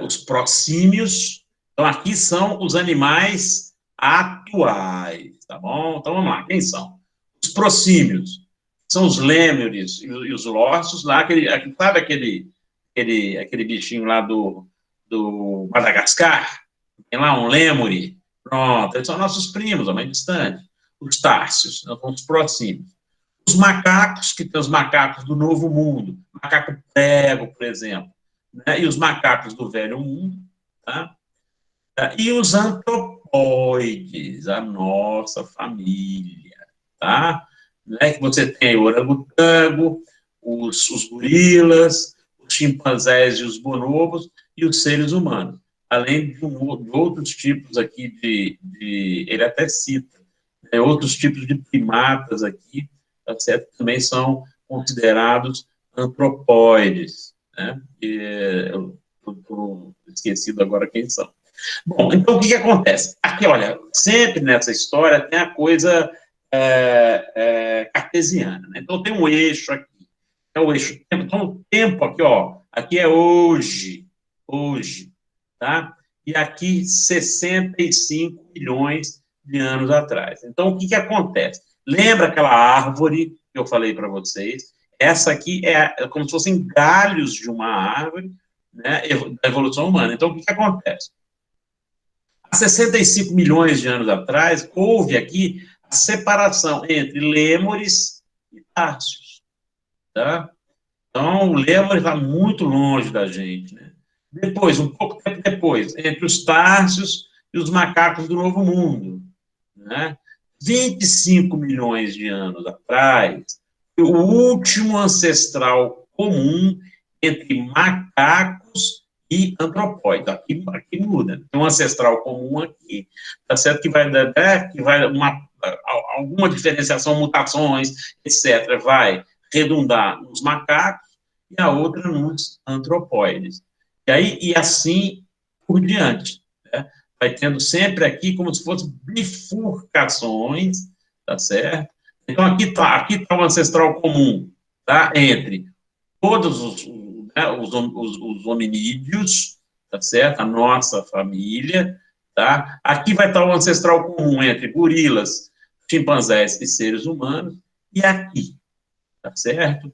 Os proxímios. Então, aqui são os animais atuais, tá bom? Então, vamos lá, quem são? Os proxímios são os lêmures e os lórcios, lá, sabe aquele bichinho lá do Madagascar? Tem lá um lêmure, Pronto, eles são nossos primos, a mais distante. Os társios, nós vamos próximos. Os macacos, que tem os macacos do Novo Mundo, macaco prego, por exemplo, né? E os macacos do Velho Mundo, tá? E os antropóides, a nossa família, tá? Né? Que você tem o orangotango, os gorilas, os chimpanzés e os bonobos e os seres humanos, além de outros tipos aqui ele até cita, né, outros tipos de primatas aqui, tá certo? Também são considerados antropóides, né? Eu estou esquecido agora quem são. Bom, então o que acontece? Aqui, olha, sempre nessa história tem a coisa cartesiana, né? Então tem um eixo aqui, é o eixo tempo, então o tempo aqui, ó, aqui é hoje, tá? E aqui 65 milhões de anos atrás. Então o que acontece? Lembra aquela árvore que eu falei para vocês? Essa aqui é como se fossem galhos de uma árvore, né, da evolução humana. Então o que acontece? Há 65 milhões de anos atrás, houve aqui a separação entre lêmures e társios, tá? Então, o lêmur está muito longe da gente, né? Depois, um pouco tempo depois, entre os társios e os macacos do Novo Mundo, né? 25 milhões de anos atrás, o último ancestral comum entre macacos e antropóides. Aqui muda. Tem um ancestral comum aqui, tá certo? Que vai dar, alguma diferenciação, mutações, etc., vai redundar nos macacos e a outra nos antropóides. E assim por diante, né? Vai tendo sempre aqui como se fossem bifurcações, tá certo? Então, aqui tá o ancestral comum, tá? Entre todos os hominídeos, tá certo? A nossa família, tá? Aqui vai estar o ancestral comum entre gorilas, chimpanzés e seres humanos, e aqui, tá certo?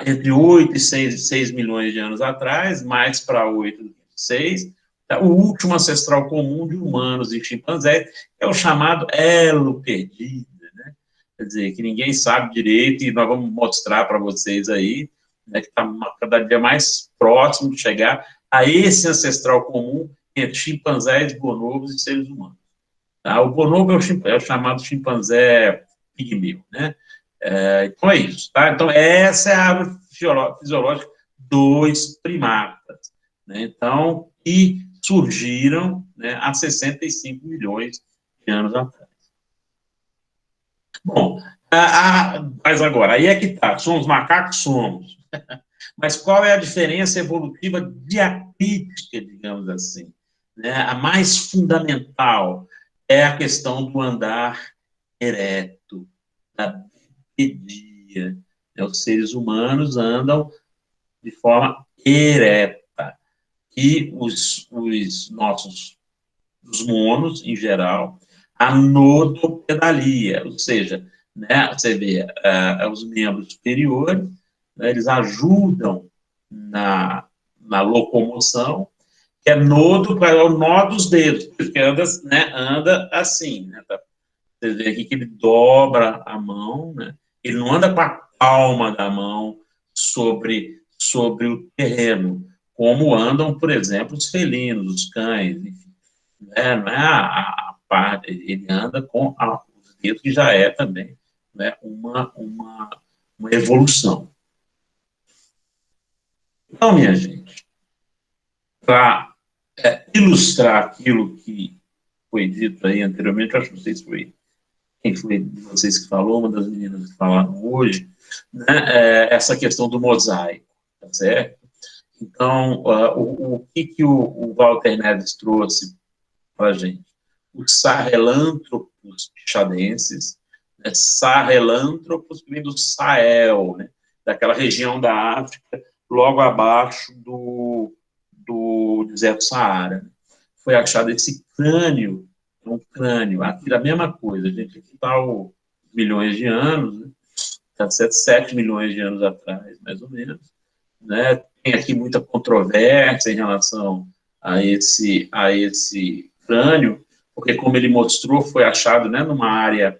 Entre 8 e 6 milhões de anos atrás, mais para 8 do que 6, tá? O último ancestral comum de humanos e chimpanzés é o chamado elo perdido, né? Quer dizer, que ninguém sabe direito, e nós vamos mostrar para vocês aí, né, que está cada dia mais próximo de chegar a esse ancestral comum entre chimpanzés, bonobos e seres humanos. Tá? O bonobo é o chamado chimpanzé pigmeu, né? Então é isso, tá? Então essa é a árvore fisiológica dos primatas, né? Então, e surgiram, né, há 65 milhões de anos atrás. Bom, mas agora, aí é que tá, somos macacos? Somos. Mas qual é a diferença evolutiva diacrítica, digamos assim? Né? A mais fundamental é a questão do andar ereto, da pedia. Né? Os seres humanos andam de forma ereta. E os monos, em geral, a nodopedalia, ou seja, né, você vê os membros superiores, né, eles ajudam na locomoção, que é nodo, é o nó dos dedos, porque anda assim, né, tá? Você vê aqui que ele dobra a mão, né, ele não anda com a palma da mão sobre o terreno, como andam, por exemplo, os felinos, os cães, enfim, né, não é a parte, ele anda com os dedos, que já é também, né, uma evolução. Então, minha gente, para ilustrar aquilo que foi dito aí anteriormente, acho que não sei se foi quem foi de vocês que falou, uma das meninas que falaram hoje, né, essa questão do mosaico, tá certo? Então, o que o Walter Neves trouxe para a gente? Os sahelânthropos pichadenses, né, sahelânthropos que vem do Sahel, né, daquela região da África, logo abaixo do deserto Saara. Foi achado esse crânio, um crânio, aqui da mesma coisa, gente, aqui está milhões de anos, né, tá 7 milhões de anos atrás, mais ou menos, né, tem aqui muita controvérsia em relação a esse crânio, porque, como ele mostrou, foi achado, né, numa área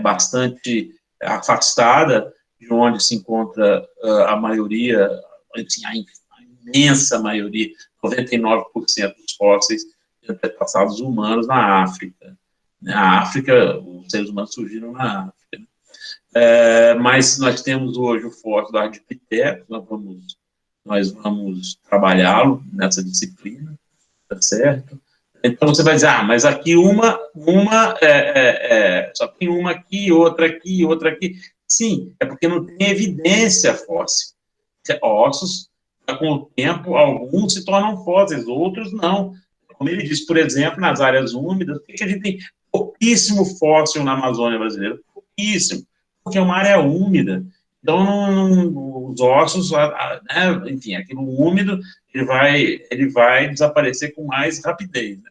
bastante afastada de onde se encontra a maioria, assim, a imensa maioria, 99% dos fósseis de antepassados humanos na África. Na África, os seres humanos surgiram na África. Mas nós temos hoje o fóssil do Ardipithecus, nós vamos trabalhá-lo nessa disciplina, tá certo? Então você vai dizer, mas aqui só tem uma aqui, outra aqui, outra aqui. Sim, é porque não tem evidência fóssil. Ossos, com o tempo, alguns se tornam fósseis, outros não. Como ele disse, por exemplo, nas áreas úmidas, por que a gente tem pouquíssimo fóssil na Amazônia brasileira? Pouquíssimo, porque é uma área úmida. Então, os ossos, né, enfim, aquilo úmido, ele vai desaparecer com mais rapidez. Né?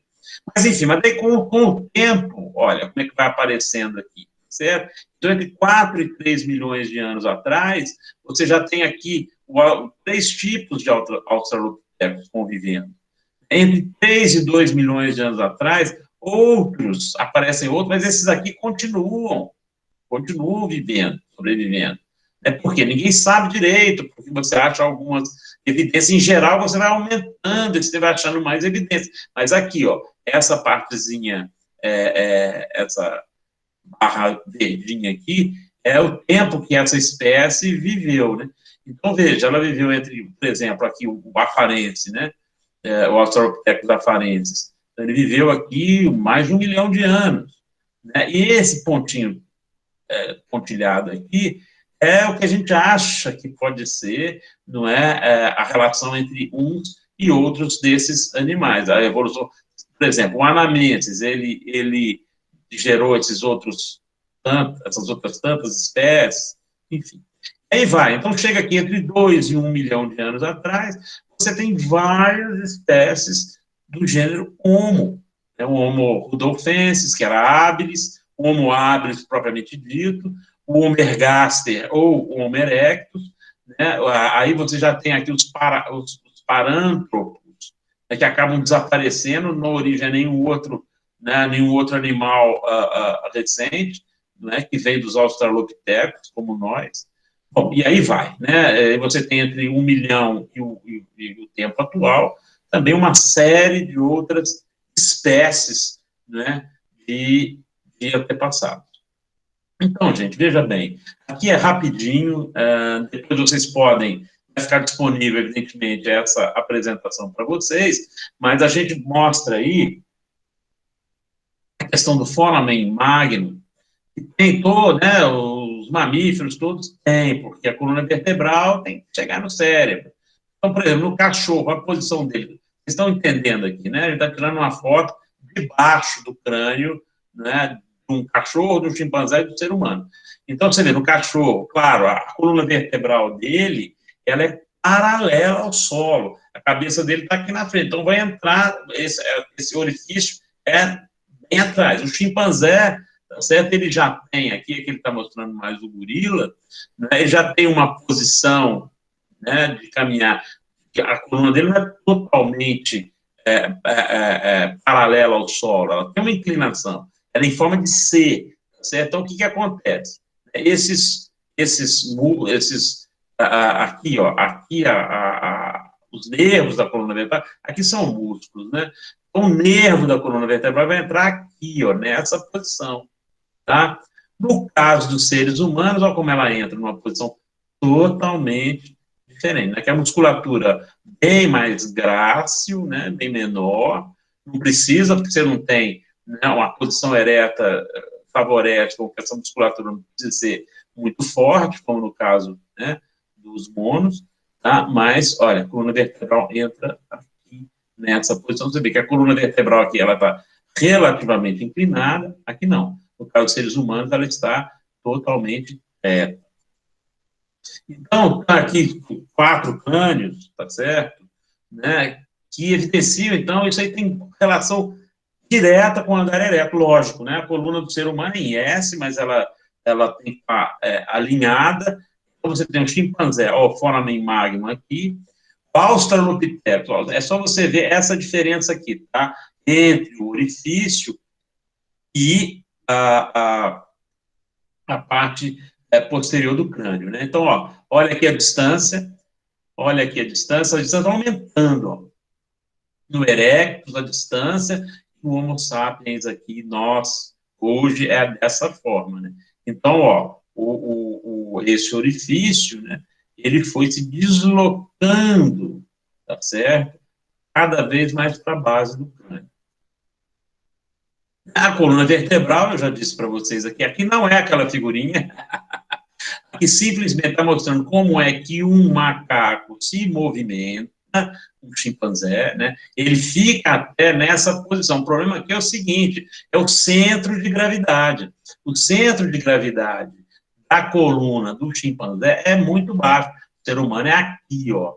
Mas, enfim, daí com o tempo, olha, como é que vai aparecendo aqui, certo? Então, entre 4 e 3 milhões de anos atrás, você já tem aqui 3 tipos de australopithecus convivendo. Entre 3 e 2 milhões de anos atrás, aparecem outros, mas esses aqui continuam vivendo, sobrevivendo. Porque ninguém sabe direito, porque você acha algumas evidências. Em geral, você vai aumentando, você vai achando mais evidências. Mas aqui, ó, essa partezinha, essa barra verdinha aqui, é o tempo que essa espécie viveu, né? Então, veja, ela viveu entre, por exemplo, aqui o afarense, né? O Australopithecus afarensis. Então, ele viveu aqui mais de 1 milhão de anos. Né? E esse pontinho pontilhado aqui é o que a gente acha que pode ser, não é, a relação entre uns e outros desses animais. A evolução, por exemplo, o Anamensis, ele gerou essas outras tantas espécies, enfim. Aí vai, então chega aqui entre 2 e 1 milhão de anos atrás, você tem várias espécies do gênero Homo. O Homo rudolfensis, que era habilis, o Homo habilis propriamente dito, o Homo ergaster ou o Homo erectus, né? Aí você já tem aqui os parântropos, né, que acabam desaparecendo, não origem a nenhum outro animal recente, né, que vem dos australopithecus, como nós. Bom, e aí vai, né? Você tem entre 1 milhão e o tempo atual, também uma série de outras espécies, né, de antepassados. Então, gente, veja bem, aqui é rapidinho, depois vocês podem, vai ficar disponível, evidentemente, essa apresentação para vocês, mas a gente mostra aí a questão do foramen magnum, que tem todo, né, os mamíferos todos têm, porque a coluna vertebral tem que chegar no cérebro. Então, por exemplo, no cachorro, a posição dele, vocês estão entendendo aqui, né, ele está tirando uma foto debaixo do crânio, né, de um cachorro, de um chimpanzé e do ser humano. Então, você vê, no cachorro, claro, a coluna vertebral dele, ela é paralela ao solo, a cabeça dele está aqui na frente, então vai entrar, esse orifício bem atrás. O chimpanzé, tá certo? Ele já tem, aqui é que ele está mostrando mais o gorila, né, ele já tem uma posição, né, de caminhar, que a coluna dele não é totalmente paralela ao solo, ela tem uma inclinação, ela é em forma de C, tá certo? Então, o que acontece? Aqui, ó, os nervos da coluna vertebral, aqui são músculos, né? Então, o nervo da coluna vertebral vai entrar aqui, ó, nessa posição, tá? No caso dos seres humanos, olha como ela entra numa posição totalmente diferente, né? Que é a musculatura bem mais grácil, né? Bem menor, não precisa, porque você não tem, né, uma posição ereta favorece, porque essa musculatura não precisa ser muito forte, como no caso, né, dos monos, tá? Mas, olha, a coluna vertebral entra aqui nessa posição. Você vê que a coluna vertebral aqui, ela está relativamente inclinada, aqui não. No caso dos seres humanos, ela está totalmente reta. Então, tá aqui 4 crânios, tá certo? Né, que evidenciam, então, isso aí tem relação direta com o hangar ereto, lógico, né? A coluna do ser humano é em S, mas ela tem que estar alinhada. Então, você tem um chimpanzé, ó, o foramen magnum aqui, o australopithecus, ó, é só você ver essa diferença aqui, tá? Entre o orifício e a parte posterior do crânio, né? Então, ó, olha aqui a distância está aumentando, ó. No Erectus, a distância, no Homo sapiens aqui, nós, hoje, é dessa forma, né? Então, ó, esse orifício, né, ele foi se deslocando, tá certo? Cada vez mais para a base do crânio. A coluna vertebral, eu já disse para vocês aqui não é aquela figurinha, que simplesmente está mostrando como é que um macaco se movimenta, um chimpanzé, né? Ele fica até nessa posição. O problema aqui é o seguinte, é o centro de gravidade. O centro de gravidade da coluna do chimpanzé é muito baixo. O ser humano é aqui, ó.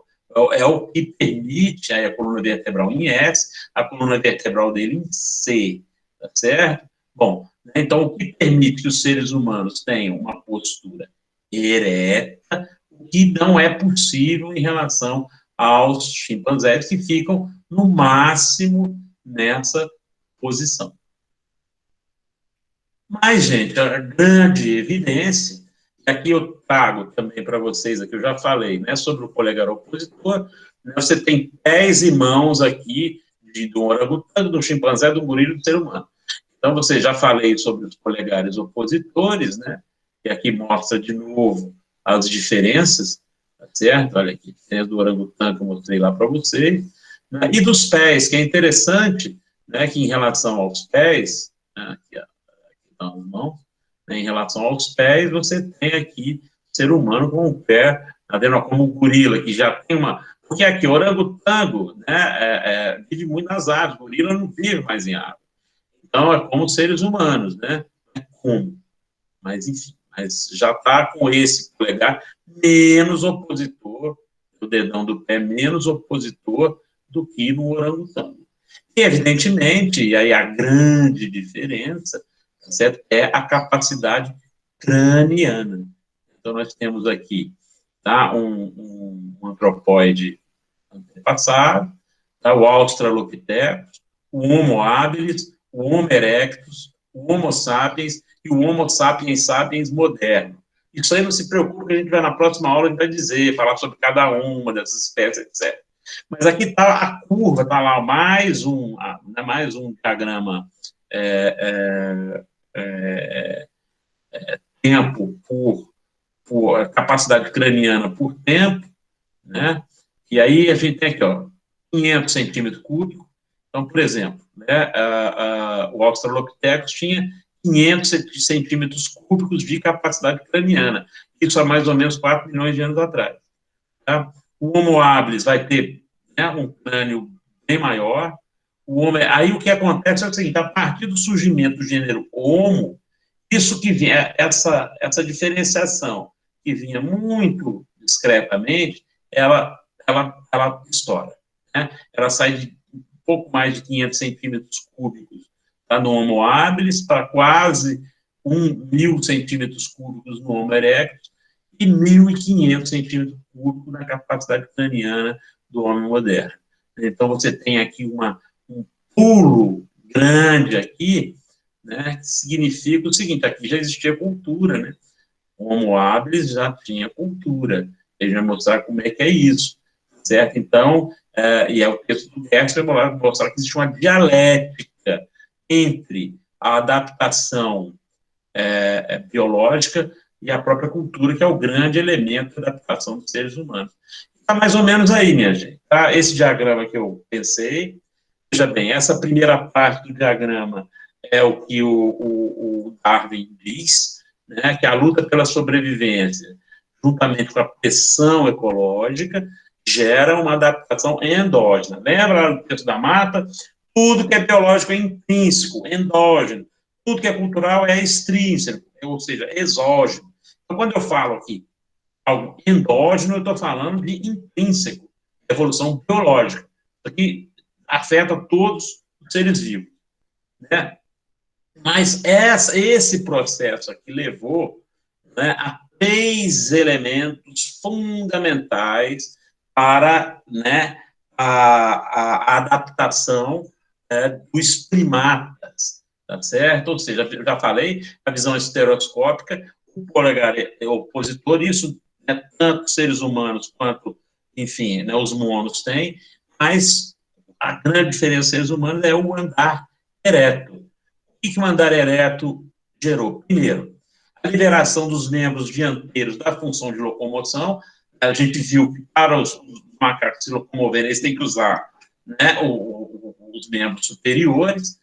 É o que permite aí a coluna vertebral em S, a coluna vertebral dele em C, tá certo? Bom, então o que permite que os seres humanos tenham uma postura ereta, o que não é possível em relação aos chimpanzés que ficam no máximo nessa posição. Mas, gente, a grande evidência, e aqui eu trago também para vocês, aqui eu já falei, né, sobre o polegar opositor, né, você tem pés e mãos aqui do orangotango, do chimpanzé, do gorila e do ser humano. Então, você já falei sobre os polegares opositores, né, e aqui mostra de novo as diferenças, tá certo? Olha aqui, tem a do orangotango que eu mostrei lá para vocês, né, e dos pés, que é interessante, né, que em relação aos pés, né, aqui, ó, as mãos, né, em relação aos pés, você tem aqui o ser humano com o pé, tá vendo, como o gorila, que já tem uma... Porque aqui, o orangotango, né, vive muito nas árvores, o gorila não vive mais em árvore. Então, é como os seres humanos, né? É como. Mas, enfim, mas já está com esse polegar menos opositor, o dedão do pé menos opositor do que no orangotango. E, evidentemente, e aí a grande diferença, certo? É a capacidade craniana. Então, nós temos aqui, tá, um antropóide antepassado, tá, o Australopithecus, o Homo habilis, o Homo erectus, o Homo sapiens e o Homo sapiens sapiens moderno. Isso aí não se preocupe, a gente vai na próxima aula, a gente vai dizer, falar sobre cada uma dessas espécies, etc. Mas aqui está a curva, está lá mais um diagrama tempo por capacidade craniana por tempo, né? E aí a gente tem aqui, ó, 500 centímetros cúbicos. Então, por exemplo, né, o Australopithecus tinha 500 centímetros cúbicos de capacidade craniana. Isso há mais ou menos 4 milhões de anos atrás. Tá? O Homo habilis vai ter, né, um crânio bem maior. Aí o que acontece é o seguinte, a partir do surgimento do gênero Homo, isso que vinha, essa diferenciação que vinha muito discretamente, ela estoura. Né? Ela sai de um pouco mais de 500 centímetros cúbicos, tá, no Homo habilis, para quase 1.000 centímetros cúbicos no Homo erectus e 1.500 centímetros cúbicos na capacidade craniana do homem moderno. Então, você tem aqui um pulo grande aqui, né, que significa o seguinte, aqui já existia cultura, né? O Homo habilis já tinha cultura. Ele vai mostrar como é que é isso, certo? Então, e é o texto do Gerson vai mostrar que existe uma dialética entre a adaptação biológica e a própria cultura, que é o grande elemento da adaptação dos seres humanos. Está mais ou menos aí, minha gente. Tá? Esse diagrama que eu pensei, veja bem, essa primeira parte do diagrama é o que o Darwin diz, né, que a luta pela sobrevivência, juntamente com a pressão ecológica, gera uma adaptação endógena. Lembra do texto da Mata? Tudo que é biológico é intrínseco, endógeno. Tudo que é cultural é extrínseco, ou seja, exógeno. Então, quando eu falo aqui algo endógeno, eu estou falando de intrínseco, evolução biológica. Isso aqui afeta todos os seres vivos, né? Mas esse processo aqui levou, né, a 3 elementos fundamentais para, né, a adaptação dos primatas, tá certo? Ou seja, eu já falei, a visão estereoscópica, o polegar é opositor, isso tanto seres humanos quanto, enfim, né, os monos têm, mas a grande diferença dos seres humanos é o andar ereto. O que o andar ereto gerou? Primeiro, a liberação dos membros dianteiros da função de locomoção. A gente viu que para os macacos se locomoverem, eles têm que usar, né, os membros superiores.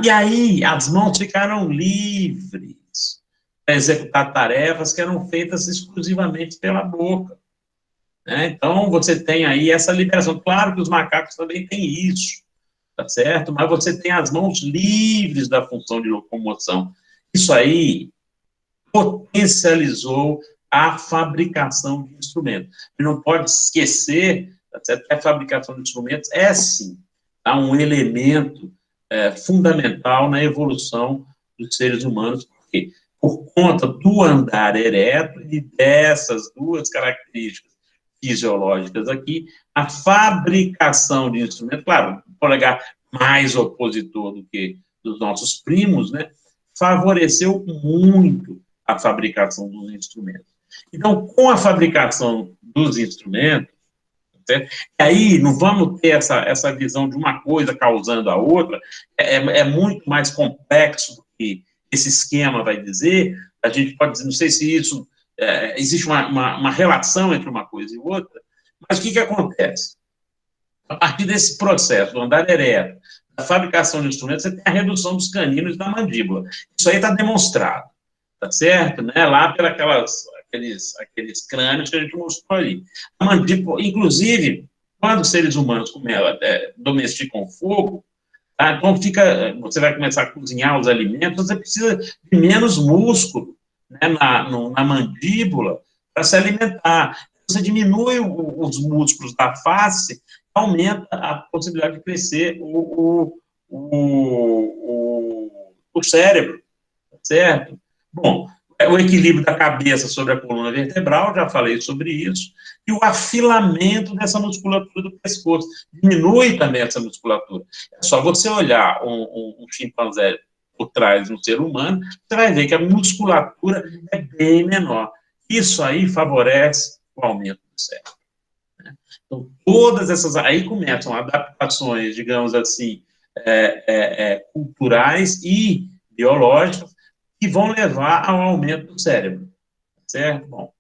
E aí, as mãos ficaram livres para executar tarefas que eram feitas exclusivamente pela boca, né? Então, você tem aí essa liberação. Claro que os macacos também têm isso, tá certo? Mas você tem as mãos livres da função de locomoção. Isso aí potencializou a fabricação de instrumentos. E não pode esquecer, tá certo, que a fabricação de instrumentos é, sim, tá, um elemento fundamental na evolução dos seres humanos, porque por conta do andar ereto e dessas duas características fisiológicas aqui, a fabricação de instrumentos, claro, o polegar mais opositor do que dos nossos primos, né, favoreceu muito a fabricação dos instrumentos. Então, com a fabricação dos instrumentos, certo? E aí não vamos ter essa visão de uma coisa causando a outra, é muito mais complexo do que esse esquema vai dizer. A gente pode dizer, não sei se isso, existe uma relação entre uma coisa e outra, mas o que acontece? A partir desse processo do andar ereto, da fabricação de instrumentos, você tem a redução dos caninos da mandíbula. Isso aí está demonstrado, tá certo? Né? Lá pelos aqueles crânios que a gente mostrou ali. A mandíbula, inclusive, quando os seres humanos domesticam fogo, tá? Então você vai começar a cozinhar os alimentos, você precisa de menos músculo, né, na mandíbula para se alimentar. Você diminui os músculos da face, aumenta a possibilidade de crescer o cérebro, certo? Bom, o equilíbrio da cabeça sobre a coluna vertebral, já falei sobre isso, e o afilamento dessa musculatura do pescoço, diminui também essa musculatura. É só você olhar um chimpanzé por trás de um ser humano, você vai ver que a musculatura é bem menor. Isso aí favorece o aumento do cérebro. Né? Então, todas essas... Aí começam adaptações, digamos assim, culturais e biológicas, que vão levar ao aumento do cérebro, certo? Bom,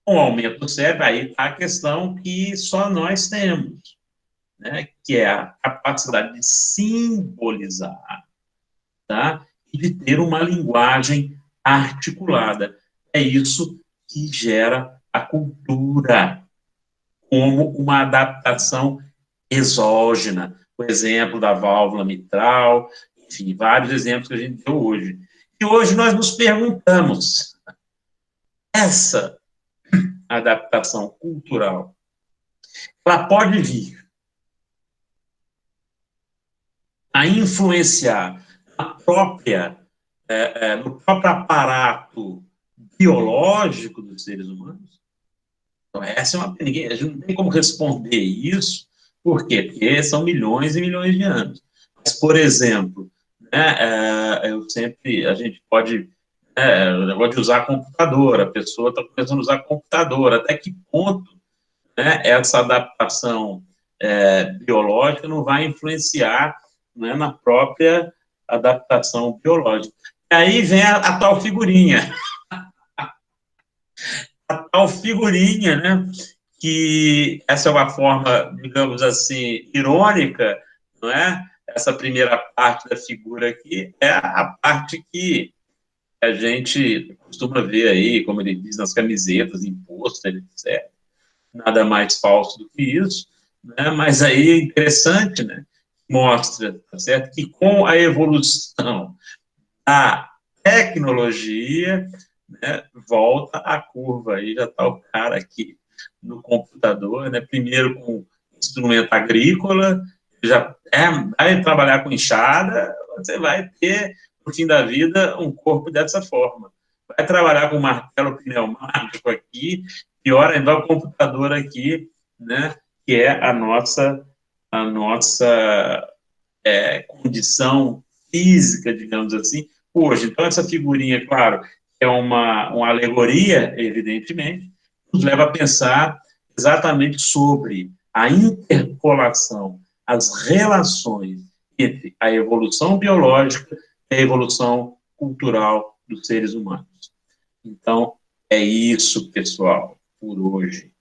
com o aumento do cérebro, aí está a questão que só nós temos, né? Que é a capacidade de simbolizar, tá? E de ter uma linguagem articulada. É isso que gera a cultura, como uma adaptação exógena. O exemplo da válvula mitral, enfim, vários exemplos que a gente deu hoje. E hoje nós nos perguntamos, essa adaptação cultural, ela pode vir a influenciar no próprio aparato biológico dos seres humanos? Então, essa é a gente não tem como responder isso, por quê? Porque são milhões e milhões de anos. Mas, por exemplo, né, a gente pode, o negócio de usar computador, a pessoa está começando a usar computador, até que ponto, né, essa adaptação biológica não vai influenciar, né, na própria adaptação biológica. E aí vem a tal figurinha. A tal figurinha, né, que essa é uma forma, digamos assim, irônica, não é? Essa primeira parte da figura aqui é a parte que a gente costuma ver aí, como ele diz, nas camisetas, em pôster, etc. Nada mais falso do que isso, né? Mas aí é interessante, né? Mostra, tá certo? Que com a evolução da tecnologia, né, volta a curva, aí já está o cara aqui no computador, né? Primeiro com instrumento agrícola, já vai trabalhar com enxada, você vai ter, no fim da vida, um corpo dessa forma. Vai trabalhar com martelo pneumático aqui, pior ainda o computador aqui, né, que é a nossa condição física, digamos assim, hoje. Então, essa figurinha, claro, é uma alegoria, evidentemente, nos leva a pensar exatamente sobre a intercolação, as relações entre a evolução biológica e a evolução cultural dos seres humanos. Então, é isso, pessoal, por hoje.